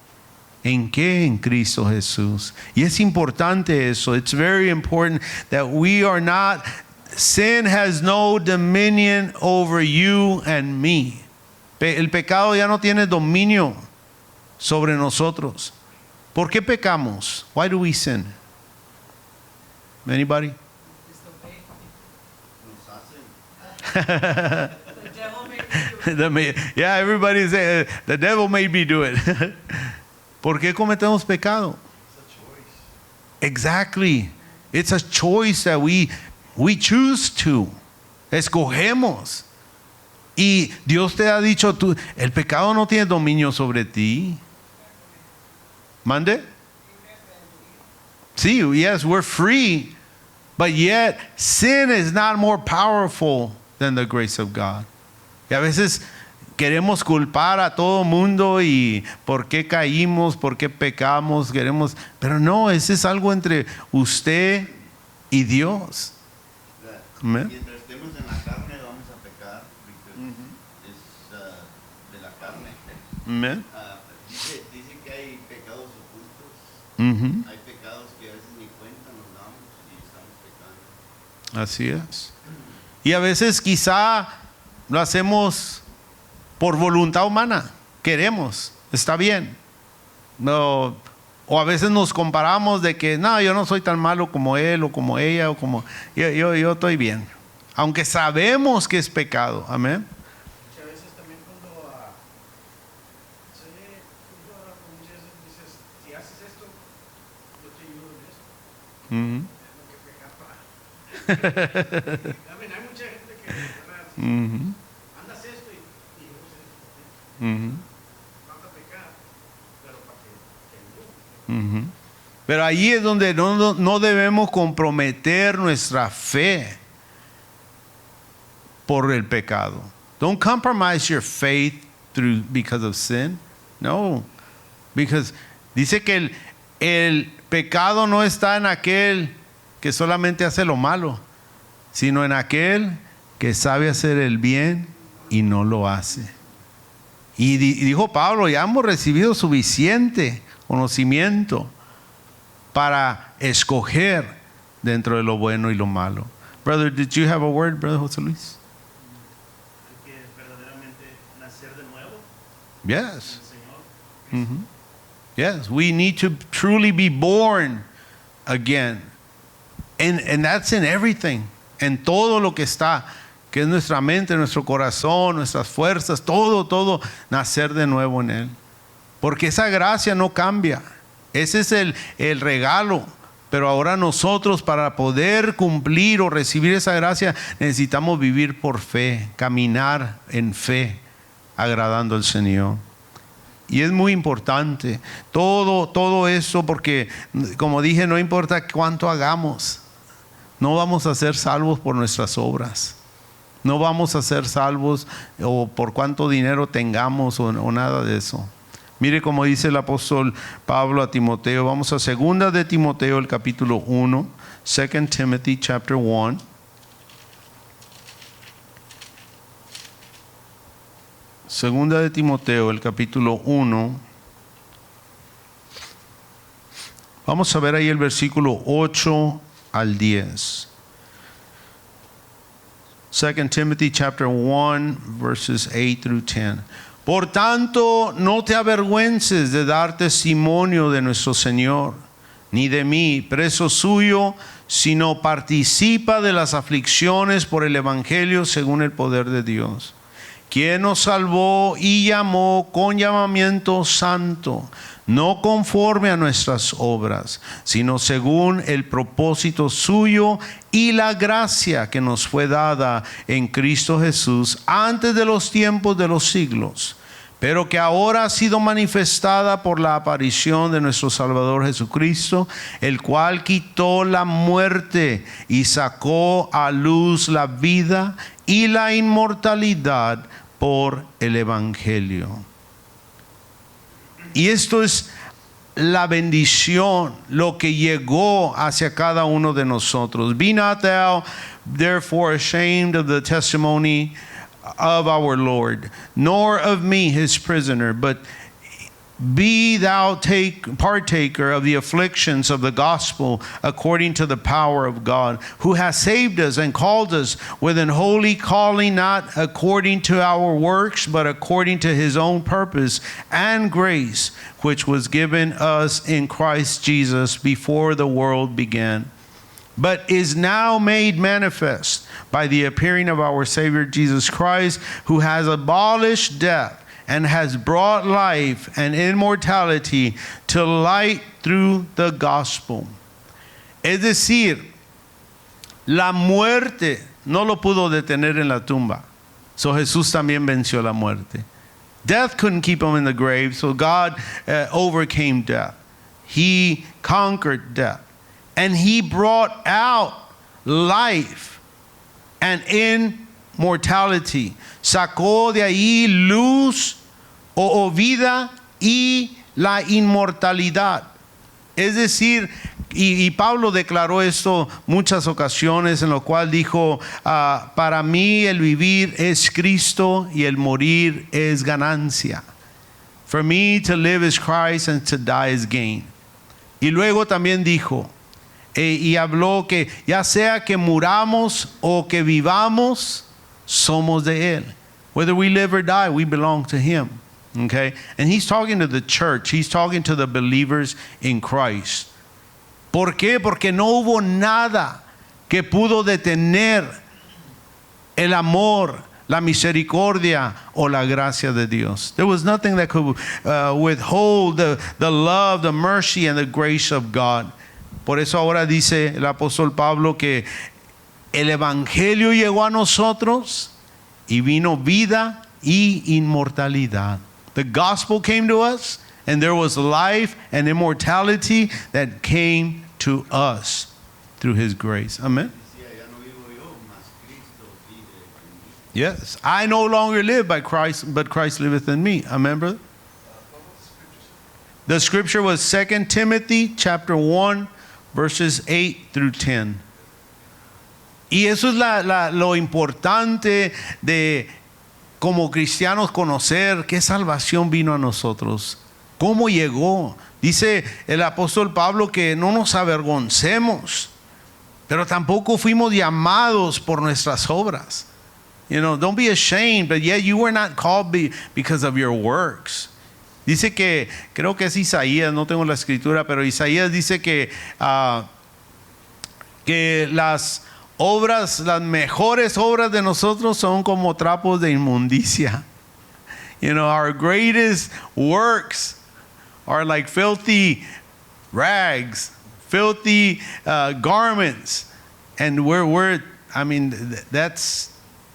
¿En qué? En Cristo Jesús. Y es importante eso. It's very important that we are not, sin has no dominion over you and me. El pecado ya no tiene dominio sobre nosotros. ¿Por qué pecamos? Why do we sin? Anybody? The devil made me do it. Yeah, everybody say the devil made me do it. ¿Por qué cometemos pecado? Exactly. It's a choice that we choose to. Escogemos. Y Dios te ha dicho, el pecado no tiene dominio sobre ti. ¿Mande? Sí, yes, we're free. But yet, sin is not more powerful than the grace of God. Y a veces queremos culpar a todo mundo y por qué caímos, por qué pecamos, pero no, ese es algo entre usted y Dios. Amén. Mientras estemos en la carne vamos a pecar, porque es de la carne. Amén. Dice que hay pecados ocultos, hay pecados que a veces ni cuenta nos damos y estamos pecando. Así es. Y a veces quizá lo hacemos por voluntad humana, queremos, está bien. No, o a veces nos comparamos de que no, yo no soy tan malo como él o como ella o como yo estoy bien, aunque sabemos que es pecado. Amén. Muchas veces también cuando muchas veces dices, si haces esto, yo te ayudo en esto. Ujú. Es lo que peca. Hay mucha gente que Ujú. andas esto y yo sé esto. Ujú. Vas a pecar, pero para que te ayude. Ujú. Pero ahí es donde no debemos comprometer nuestra fe por el pecado. Don't compromise your faith because of sin. No. Because dice que el pecado no está en aquel que solamente hace lo malo, sino en aquel que sabe hacer el bien y no lo hace. Y dijo Pablo, ya hemos recibido suficiente conocimiento para escoger dentro de lo bueno y lo malo. Brother, did you have a word, Brother José Luis? Hay que verdaderamente nacer de nuevo Yes. en el Señor. Mhm. Yes, we need to truly be born again. And that's in everything. En todo lo que está, que es nuestra mente, nuestro corazón, nuestras fuerzas, todo, nacer de nuevo en Él. Porque esa gracia no cambia. Ese es el regalo. Pero ahora nosotros, para poder cumplir o recibir esa gracia, necesitamos vivir por fe, caminar en fe, agradando al Señor. Y es muy importante todo eso, porque como dije, no importa cuánto hagamos, no vamos a ser salvos por nuestras obras. No vamos a ser salvos o por cuánto dinero tengamos o nada de eso. Mire como dice el apóstol Pablo a Timoteo. Vamos a 2 de Timoteo, el capítulo 1. 2 Timothy chapter 1. Segunda de Timoteo, el capítulo 1. Vamos a ver ahí el versículo 8 al 10. 2 Timothy chapter 1, verses 8 through 10. Por tanto, no te avergüences de dar testimonio de nuestro Señor, ni de mí, preso suyo, sino participa de las aflicciones por el Evangelio según el poder de Dios, quien nos salvó y llamó con llamamiento santo, no conforme a nuestras obras, sino según el propósito suyo y la gracia que nos fue dada en Cristo Jesús antes de los tiempos de los siglos, pero que ahora ha sido manifestada por la aparición de nuestro Salvador Jesucristo, el cual quitó la muerte y sacó a luz la vida y la inmortalidad por el Evangelio. Y esto es la bendición, lo que llegó hacia cada uno de nosotros. Be not thou therefore ashamed of the testimony of our Lord, nor of me his prisoner, but be thou partaker of the afflictions of the gospel according to the power of God, who has saved us and called us with an holy calling, not according to our works, but according to his own purpose and grace, which was given us in Christ Jesus before the world began, but is now made manifest by the appearing of our Savior Jesus Christ, who has abolished death and has brought life and immortality to light through the gospel. Es decir, la muerte no lo pudo detener en la tumba. So Jesús también venció la muerte. Death couldn't keep him in the grave, so God overcame death. He conquered death. And he brought out life and immortality. Sacó de ahí luz o vida y la inmortalidad. Es decir, y Pablo declaró esto muchas ocasiones, en lo cual dijo, para mí el vivir es Cristo y el morir es ganancia. For me to live is Christ and to die is gain. Y luego también dijo, y habló que ya sea que muramos o que vivamos, somos de Él. Whether we live or die, we belong to Him. Okay? And he's talking to the church. He's talking to the believers in Christ. ¿Por qué? Porque no hubo nada que pudo detener el amor, la misericordia o la gracia de Dios. There was nothing that could withhold the love, the mercy, and the grace of God. Por eso ahora dice el apóstol Pablo que el Evangelio llegó a nosotros y vino vida y inmortalidad. The gospel came to us, and there was life and immortality that came to us through His grace. Amen. Yes, I no longer live by Christ, but Christ liveth in me. Amen, brother? The scripture was 2 Timothy chapter 1, verses 8 through 10. Y eso es lo importante de como cristianos conocer qué salvación vino a nosotros, cómo llegó. Dice el apóstol Pablo que no nos avergoncemos, pero tampoco fuimos llamados por nuestras obras. You know, don't be ashamed, but yet you were not called because of your works. Dice que, creo que es Isaías, no tengo la escritura, pero Isaías dice que las obras, las mejores obras de nosotros son como trapos de inmundicia. You know, our greatest works are like filthy rags, filthy garments. And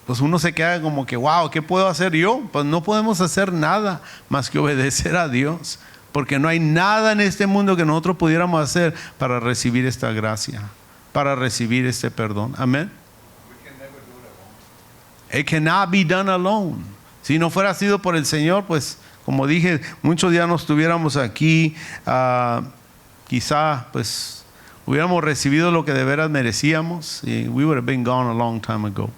pues uno se queda como que, wow, ¿qué puedo hacer yo? Pues no podemos hacer nada más que obedecer a Dios, porque no hay nada en este mundo que nosotros pudiéramos hacer para recibir esta gracia, para recibir este perdón. Amén. It cannot be done alone. Si no fuera sido por el Señor, pues como dije, muchos días no estuviéramos aquí. Quizá pues hubiéramos recibido lo que de veras merecíamos, we would have been gone a long time ago.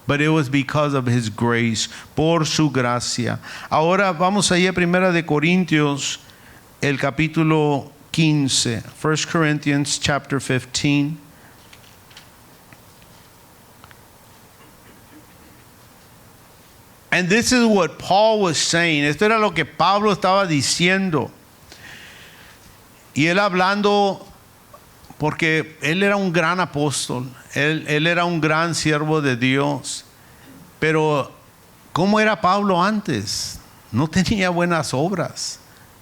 But it was because of His grace, por su gracia. Ahora vamos allá a Primera de Corintios, el capítulo 15. 1 Corinthians chapter 15. And this is what Paul was saying. Esto era lo que Pablo estaba diciendo. Y él hablando, porque él era un gran apóstol, él era un gran siervo de Dios. Pero, ¿cómo era Pablo antes? No tenía buenas obras.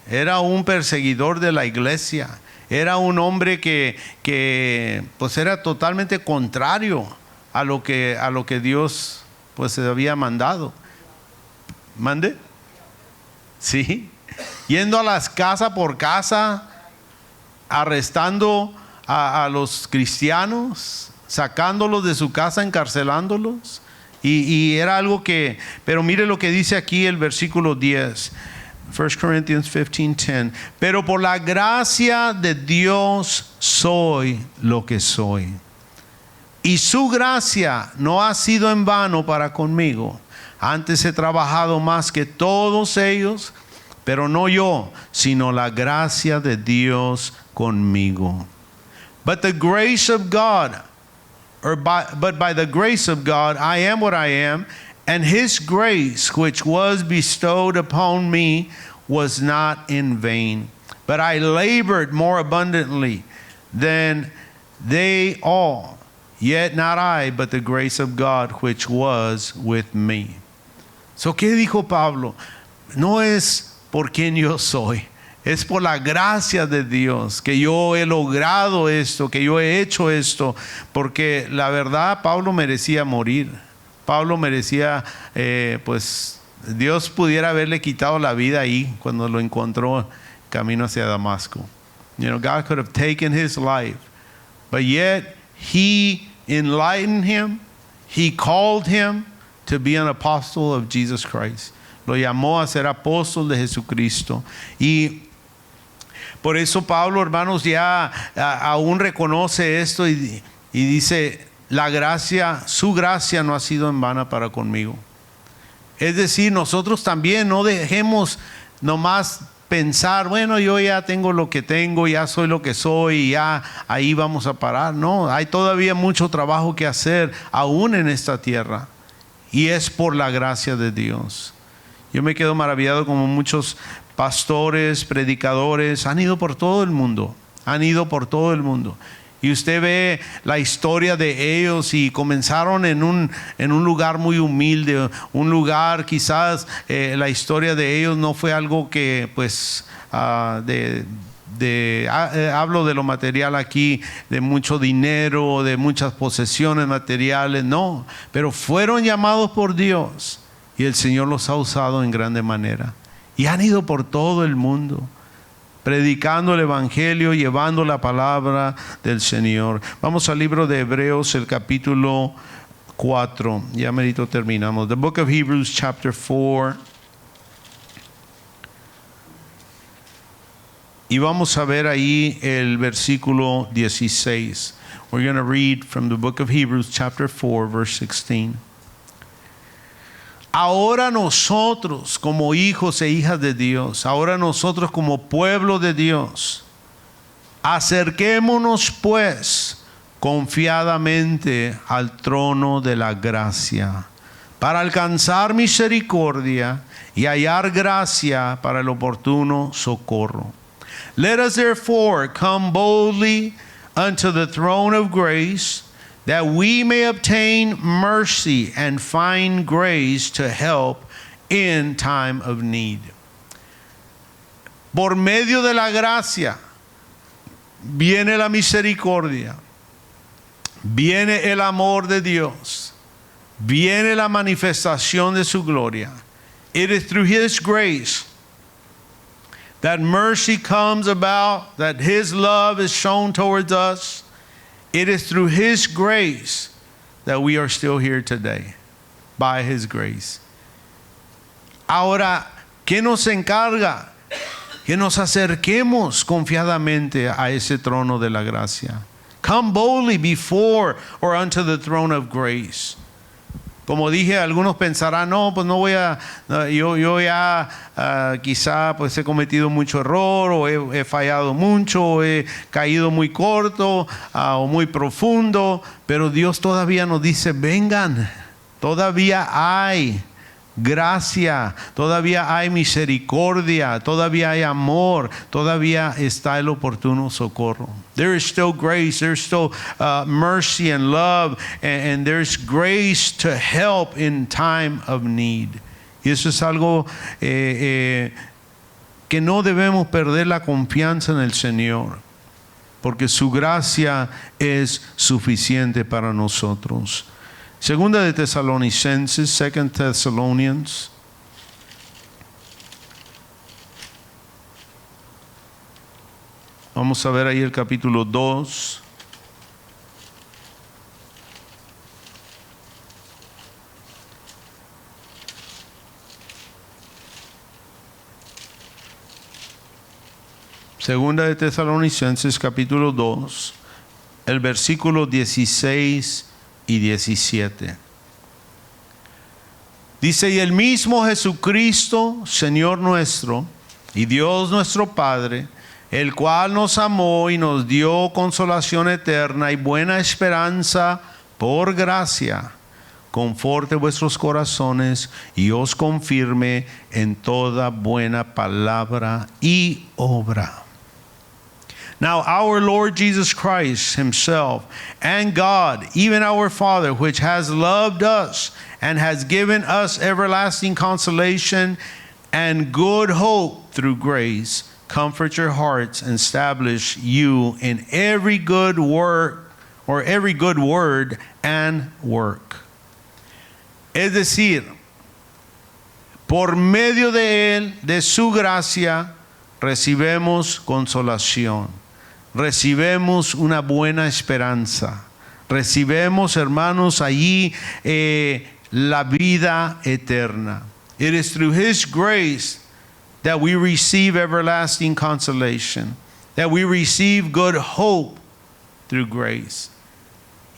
Era un perseguidor de la iglesia. Era un hombre que pues era totalmente contrario a lo que Dios pues se había mandado. ¿Mande? Sí. Yendo a las casa por casa, arrestando a los cristianos, sacándolos de su casa, encarcelándolos. Y era algo que, pero mire lo que dice aquí el versículo 10. 1 Corinthians 15:10. Pero por la gracia de Dios soy lo que soy. Y su gracia no ha sido en vano para conmigo. Antes he trabajado más que todos ellos, pero no yo, sino la gracia de Dios conmigo. But the grace of God, but by the grace of God, I am what I am, and His grace, which was bestowed upon me, was not in vain. But I labored more abundantly than they all. Yet not I, but the grace of God, which was with me. So, ¿qué dijo Pablo? No es por quien yo soy. Es por la gracia de Dios que yo he logrado esto, que yo he hecho esto, porque la verdad Pablo merecía morir. Pablo merecía, pues Dios pudiera haberle quitado la vida ahí cuando lo encontró camino hacia Damasco. You know, God could have taken his life, but yet He enlightened him. He called him to be an apostle of Jesus Christ. Lo llamó a ser apóstol de Jesucristo. Y por eso Pablo, hermanos, ya aún reconoce esto y dice, la gracia, su gracia no ha sido en vano para conmigo. Es decir, nosotros también no dejemos nomás pensar, bueno, yo ya tengo lo que tengo, ya soy lo que soy y ya ahí vamos a parar. No, hay todavía mucho trabajo que hacer aún en esta tierra. Y es por la gracia de Dios. Yo me quedo maravillado como muchos pastores, predicadores han ido por todo el mundo. Han ido por todo el mundo. Y usted ve la historia de ellos y comenzaron en un lugar muy humilde, un lugar quizás la historia de ellos no fue algo que pues hablo de lo material aquí, de mucho dinero, de muchas posesiones materiales, no, pero fueron llamados por Dios y el Señor los ha usado en grande manera y han ido por todo el mundo predicando el evangelio, llevando la palabra del Señor. Vamos al libro de Hebreos, el capítulo 4. Ya merito terminamos. The book of Hebrews, chapter 4. Y vamos a ver ahí el versículo 16. We're going to read from the book of Hebrews, chapter 4, verse 16. Ahora nosotros como hijos e hijas de Dios, ahora nosotros como pueblo de Dios, acerquémonos pues confiadamente al trono de la gracia para alcanzar misericordia y hallar gracia para el oportuno socorro. Let us therefore come boldly unto the throne of grace, that we may obtain mercy and find grace to help in time of need. Por medio de la gracia viene la misericordia, viene el amor de Dios, viene la manifestación de su gloria. It is through His grace that mercy comes about, that His love is shown towards us. It is through His grace that we are still here today, by His grace. Ahora, ¿qué nos encarga? Que nos acerquemos confiadamente a ese trono de la gracia. Come boldly before or unto the throne of grace. Como dije, algunos pensarán, no, pues no voy a, yo ya quizá pues he cometido mucho error, o he fallado mucho, o he caído muy corto, o muy profundo, pero Dios todavía nos dice, vengan, todavía hay gracia, todavía hay misericordia, todavía hay amor, todavía está el oportuno socorro. There is still grace, there's still mercy and love, and there's grace to help in time of need. Y eso es algo que no debemos perder la confianza en el Señor, porque su gracia es suficiente para nosotros. Segunda de Tesalonicenses, 2 Thessalonians. Vamos a ver ahí el capítulo 2. Segunda de Tesalonicenses, capítulo 2, el versículo 16 y 17. Dice, y el mismo Jesucristo, Señor nuestro, y Dios nuestro Padre, el cual nos amó y nos dio consolación eterna y buena esperanza por gracia, conforte vuestros corazones y os confirme en toda buena palabra y obra. Now our Lord Jesus Christ himself and God, even our Father, which has loved us and has given us everlasting consolation and good hope through grace, comfort your hearts and establish you in every good work, or every good word and work. Es decir, por medio de Él, de su gracia, recibimos consolación. Recibimos una buena esperanza. Recibimos, hermanos, allí la vida eterna. It is through His grace that we receive everlasting consolation, that we receive good hope through grace.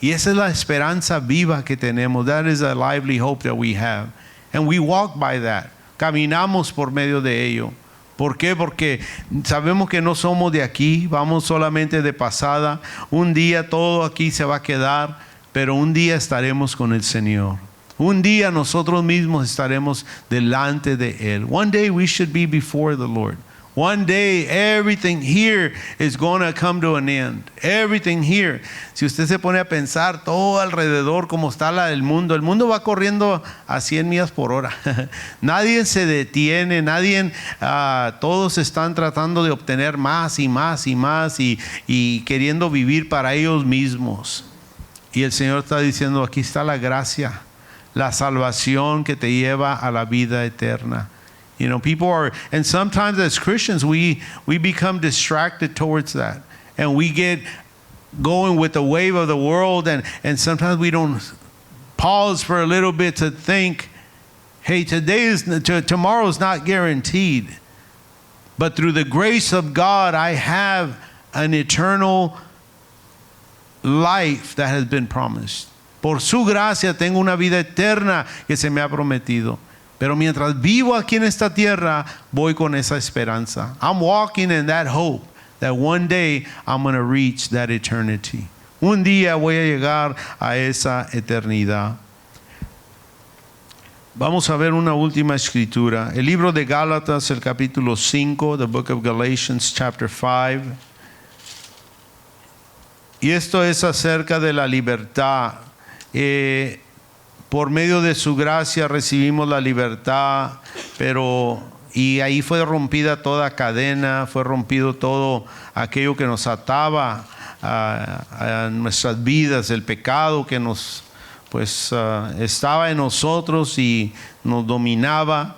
Y esa es la esperanza viva que tenemos. That is a lively hope that we have. And we walk by that. Caminamos por medio de ello. ¿Por qué? Porque sabemos que no somos de aquí, vamos solamente de pasada. Un día todo aquí se va a quedar, pero un día estaremos con el Señor. Un día nosotros mismos estaremos delante de Él. One day we should be before the Lord. One day everything here is going to come to an end. Everything here. Si usted se pone a pensar todo alrededor como está el mundo va corriendo a 100 millas por hora. Nadie se detiene, todos están tratando de obtener más y más y más y queriendo vivir para ellos mismos. Y el Señor está diciendo, aquí está la gracia, la salvación que te lleva a la vida eterna. You know, people are, and sometimes as Christians, we become distracted towards that. And we get going with the wave of the world, and sometimes we don't pause for a little bit to think, hey, tomorrow is not guaranteed. But through the grace of God, I have an eternal life that has been promised. Por su gracia tengo una vida eterna que se me ha prometido. Pero mientras vivo aquí en esta tierra, voy con esa esperanza. I'm walking in that hope that one day I'm going to reach that eternity. Un día voy a llegar a esa eternidad. Vamos a ver una última escritura. El libro de Gálatas, el capítulo 5, the book of Galatians, chapter 5. Y esto es acerca de la libertad. Por medio de su gracia recibimos la libertad, y ahí fue rompida toda cadena, fue rompido todo aquello que nos ataba a nuestras vidas, el pecado que estaba en nosotros y nos dominaba.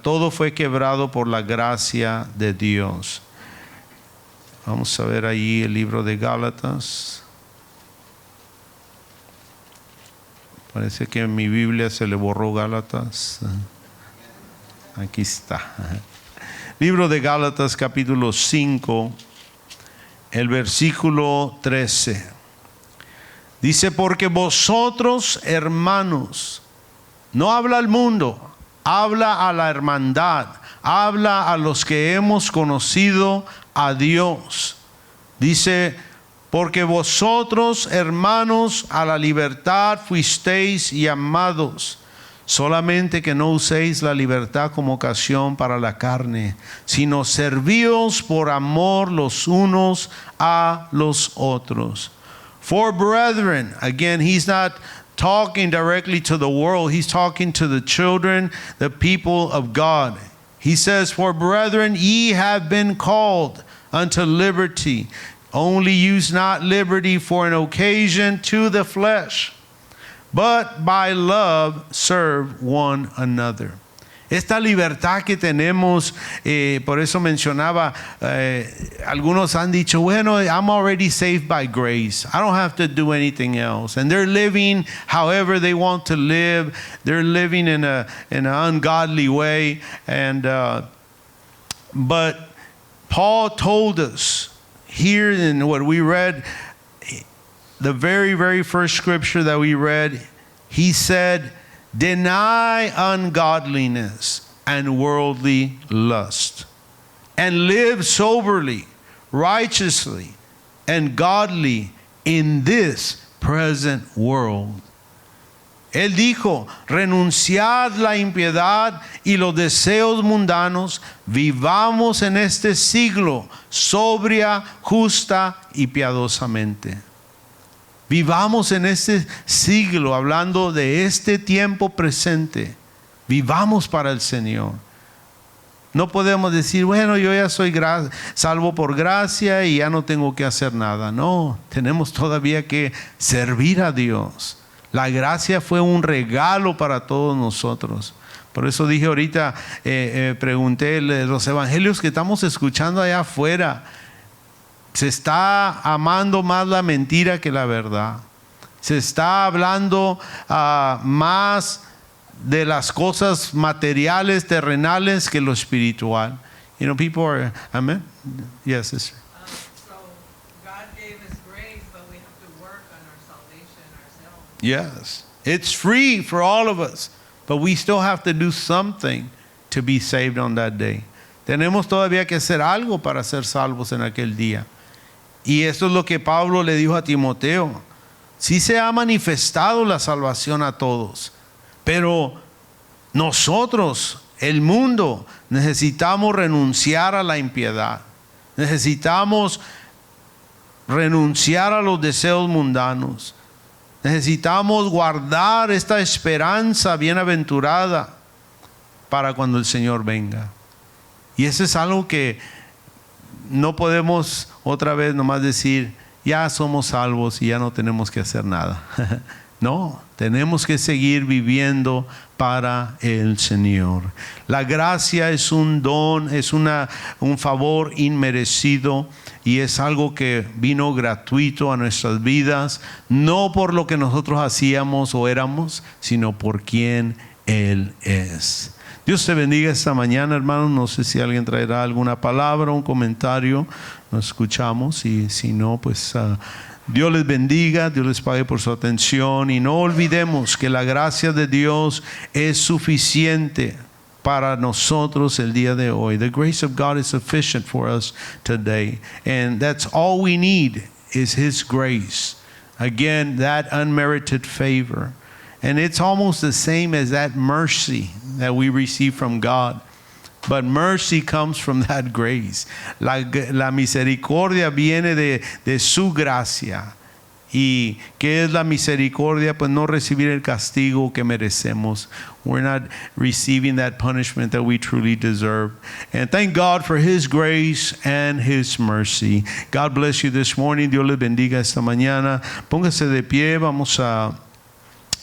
Todo fue quebrado por la gracia de Dios. Vamos a ver ahí el libro de Gálatas. Parece que en mi Biblia se le borró Gálatas. Aquí está. Libro de Gálatas, capítulo 5, el versículo 13. Dice, porque vosotros, hermanos, no habla al mundo, habla a la hermandad, habla a los que hemos conocido a Dios. Dice, porque vosotros, hermanos, a la libertad fuisteis llamados, solamente que no uséis la libertad como ocasión para la carne, sino servíos por amor los unos a los otros. For brethren, again, he's not talking directly to the world. He's talking to the children, the people of God. He says, for brethren, ye have been called unto liberty. Only use not liberty for an occasion to the flesh, but by love serve one another. Esta libertad que tenemos, por eso mencionaba, algunos han dicho, bueno, I'm already saved by grace. I don't have to do anything else. And they're living however they want to live. They're living in an ungodly way. And but Paul told us here in what we read, the very, very first scripture that we read, he said, deny ungodliness and worldly lust, and live soberly, righteously, and godly in this present world. Él dijo, renunciad la impiedad y los deseos mundanos, vivamos en este siglo sobria, justa y piadosamente. Vivamos en este siglo, hablando de este tiempo presente. Vivamos para el Señor. No podemos decir, bueno, yo ya soy salvo por gracia y ya no tengo que hacer nada. No, tenemos todavía que servir a Dios. La gracia fue un regalo para todos nosotros. Por eso dije ahorita, pregunté, los evangelios que estamos escuchando allá afuera, se está amando más la mentira que la verdad. Se está hablando más de las cosas materiales, terrenales, que lo espiritual. You know, people are, amen? Yes, sister. So God gave us grace, but we have to work on our salvation ourselves. Yes. It's free for all of us, but we still have to do something to be saved on that day. Tenemos todavía que hacer algo para ser salvos en aquel día. Y esto es lo que Pablo le dijo a Timoteo. Sí se ha manifestado la salvación a todos, pero nosotros, el mundo, necesitamos renunciar a la impiedad. Necesitamos renunciar a los deseos mundanos. Necesitamos guardar esta esperanza bienaventurada para cuando el Señor venga. Y eso es algo que no podemos otra vez nomás decir, ya somos salvos y ya no tenemos que hacer nada. No, tenemos que seguir viviendo para el Señor. La gracia es un don, es un favor inmerecido y es algo que vino gratuito a nuestras vidas, no por lo que nosotros hacíamos o éramos, sino por quien Él es. Dios te bendiga esta mañana, hermanos. No sé si alguien traerá alguna palabra, un comentario. Nos escuchamos y si no, pues Dios les bendiga, Dios les pague por su atención. Y no olvidemos que la gracia de Dios es suficiente para nosotros el día de hoy. The grace of God is sufficient for us today. And that's all we need is His grace. Again, that unmerited favor. And it's almost the same as that mercy that we receive from God. But mercy comes from that grace. La misericordia viene de su gracia. ¿Y qué es la misericordia? Pues no recibir el castigo que merecemos. We're not receiving that punishment that we truly deserve. And thank God for His grace and His mercy. God bless you this morning. Dios les bendiga esta mañana. Póngase de pie. Vamos a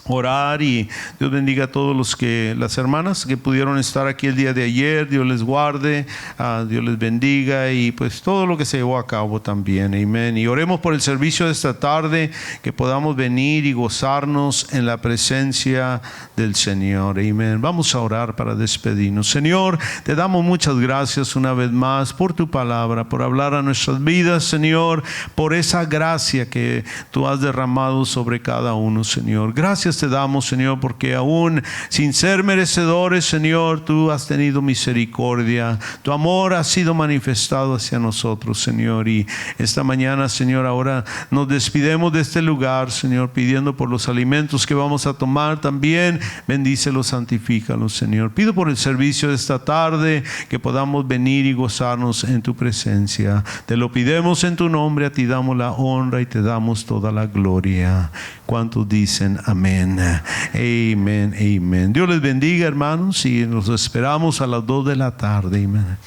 orar, y Dios bendiga a todos las hermanas que pudieron estar aquí el día de ayer. Dios les guarde, Dios les bendiga, y pues todo lo que se llevó a cabo también. Amén. Y oremos por el servicio de esta tarde, que podamos venir y gozarnos en la presencia del Señor. Amén. Vamos a orar para despedirnos. Señor, te damos muchas gracias una vez más por tu palabra, por hablar a nuestras vidas, Señor, por esa gracia que tú has derramado sobre cada uno, Señor. Gracias te damos, Señor, porque aún sin ser merecedores, Señor, tú has tenido misericordia. Tu amor ha sido manifestado hacia nosotros, Señor. Y esta mañana, Señor, ahora nos despidemos de este lugar, Señor, pidiendo por los alimentos que vamos a tomar también. Bendícelos, santifícalos, Señor. Pido por el servicio de esta tarde, que podamos venir y gozarnos en tu presencia. Te lo pidemos en tu nombre, a ti damos la honra y te damos toda la gloria. ¿Cuántos dicen amén? Amén, amén. Dios les bendiga, hermanos, y nos esperamos a las 2 de la tarde. Amén.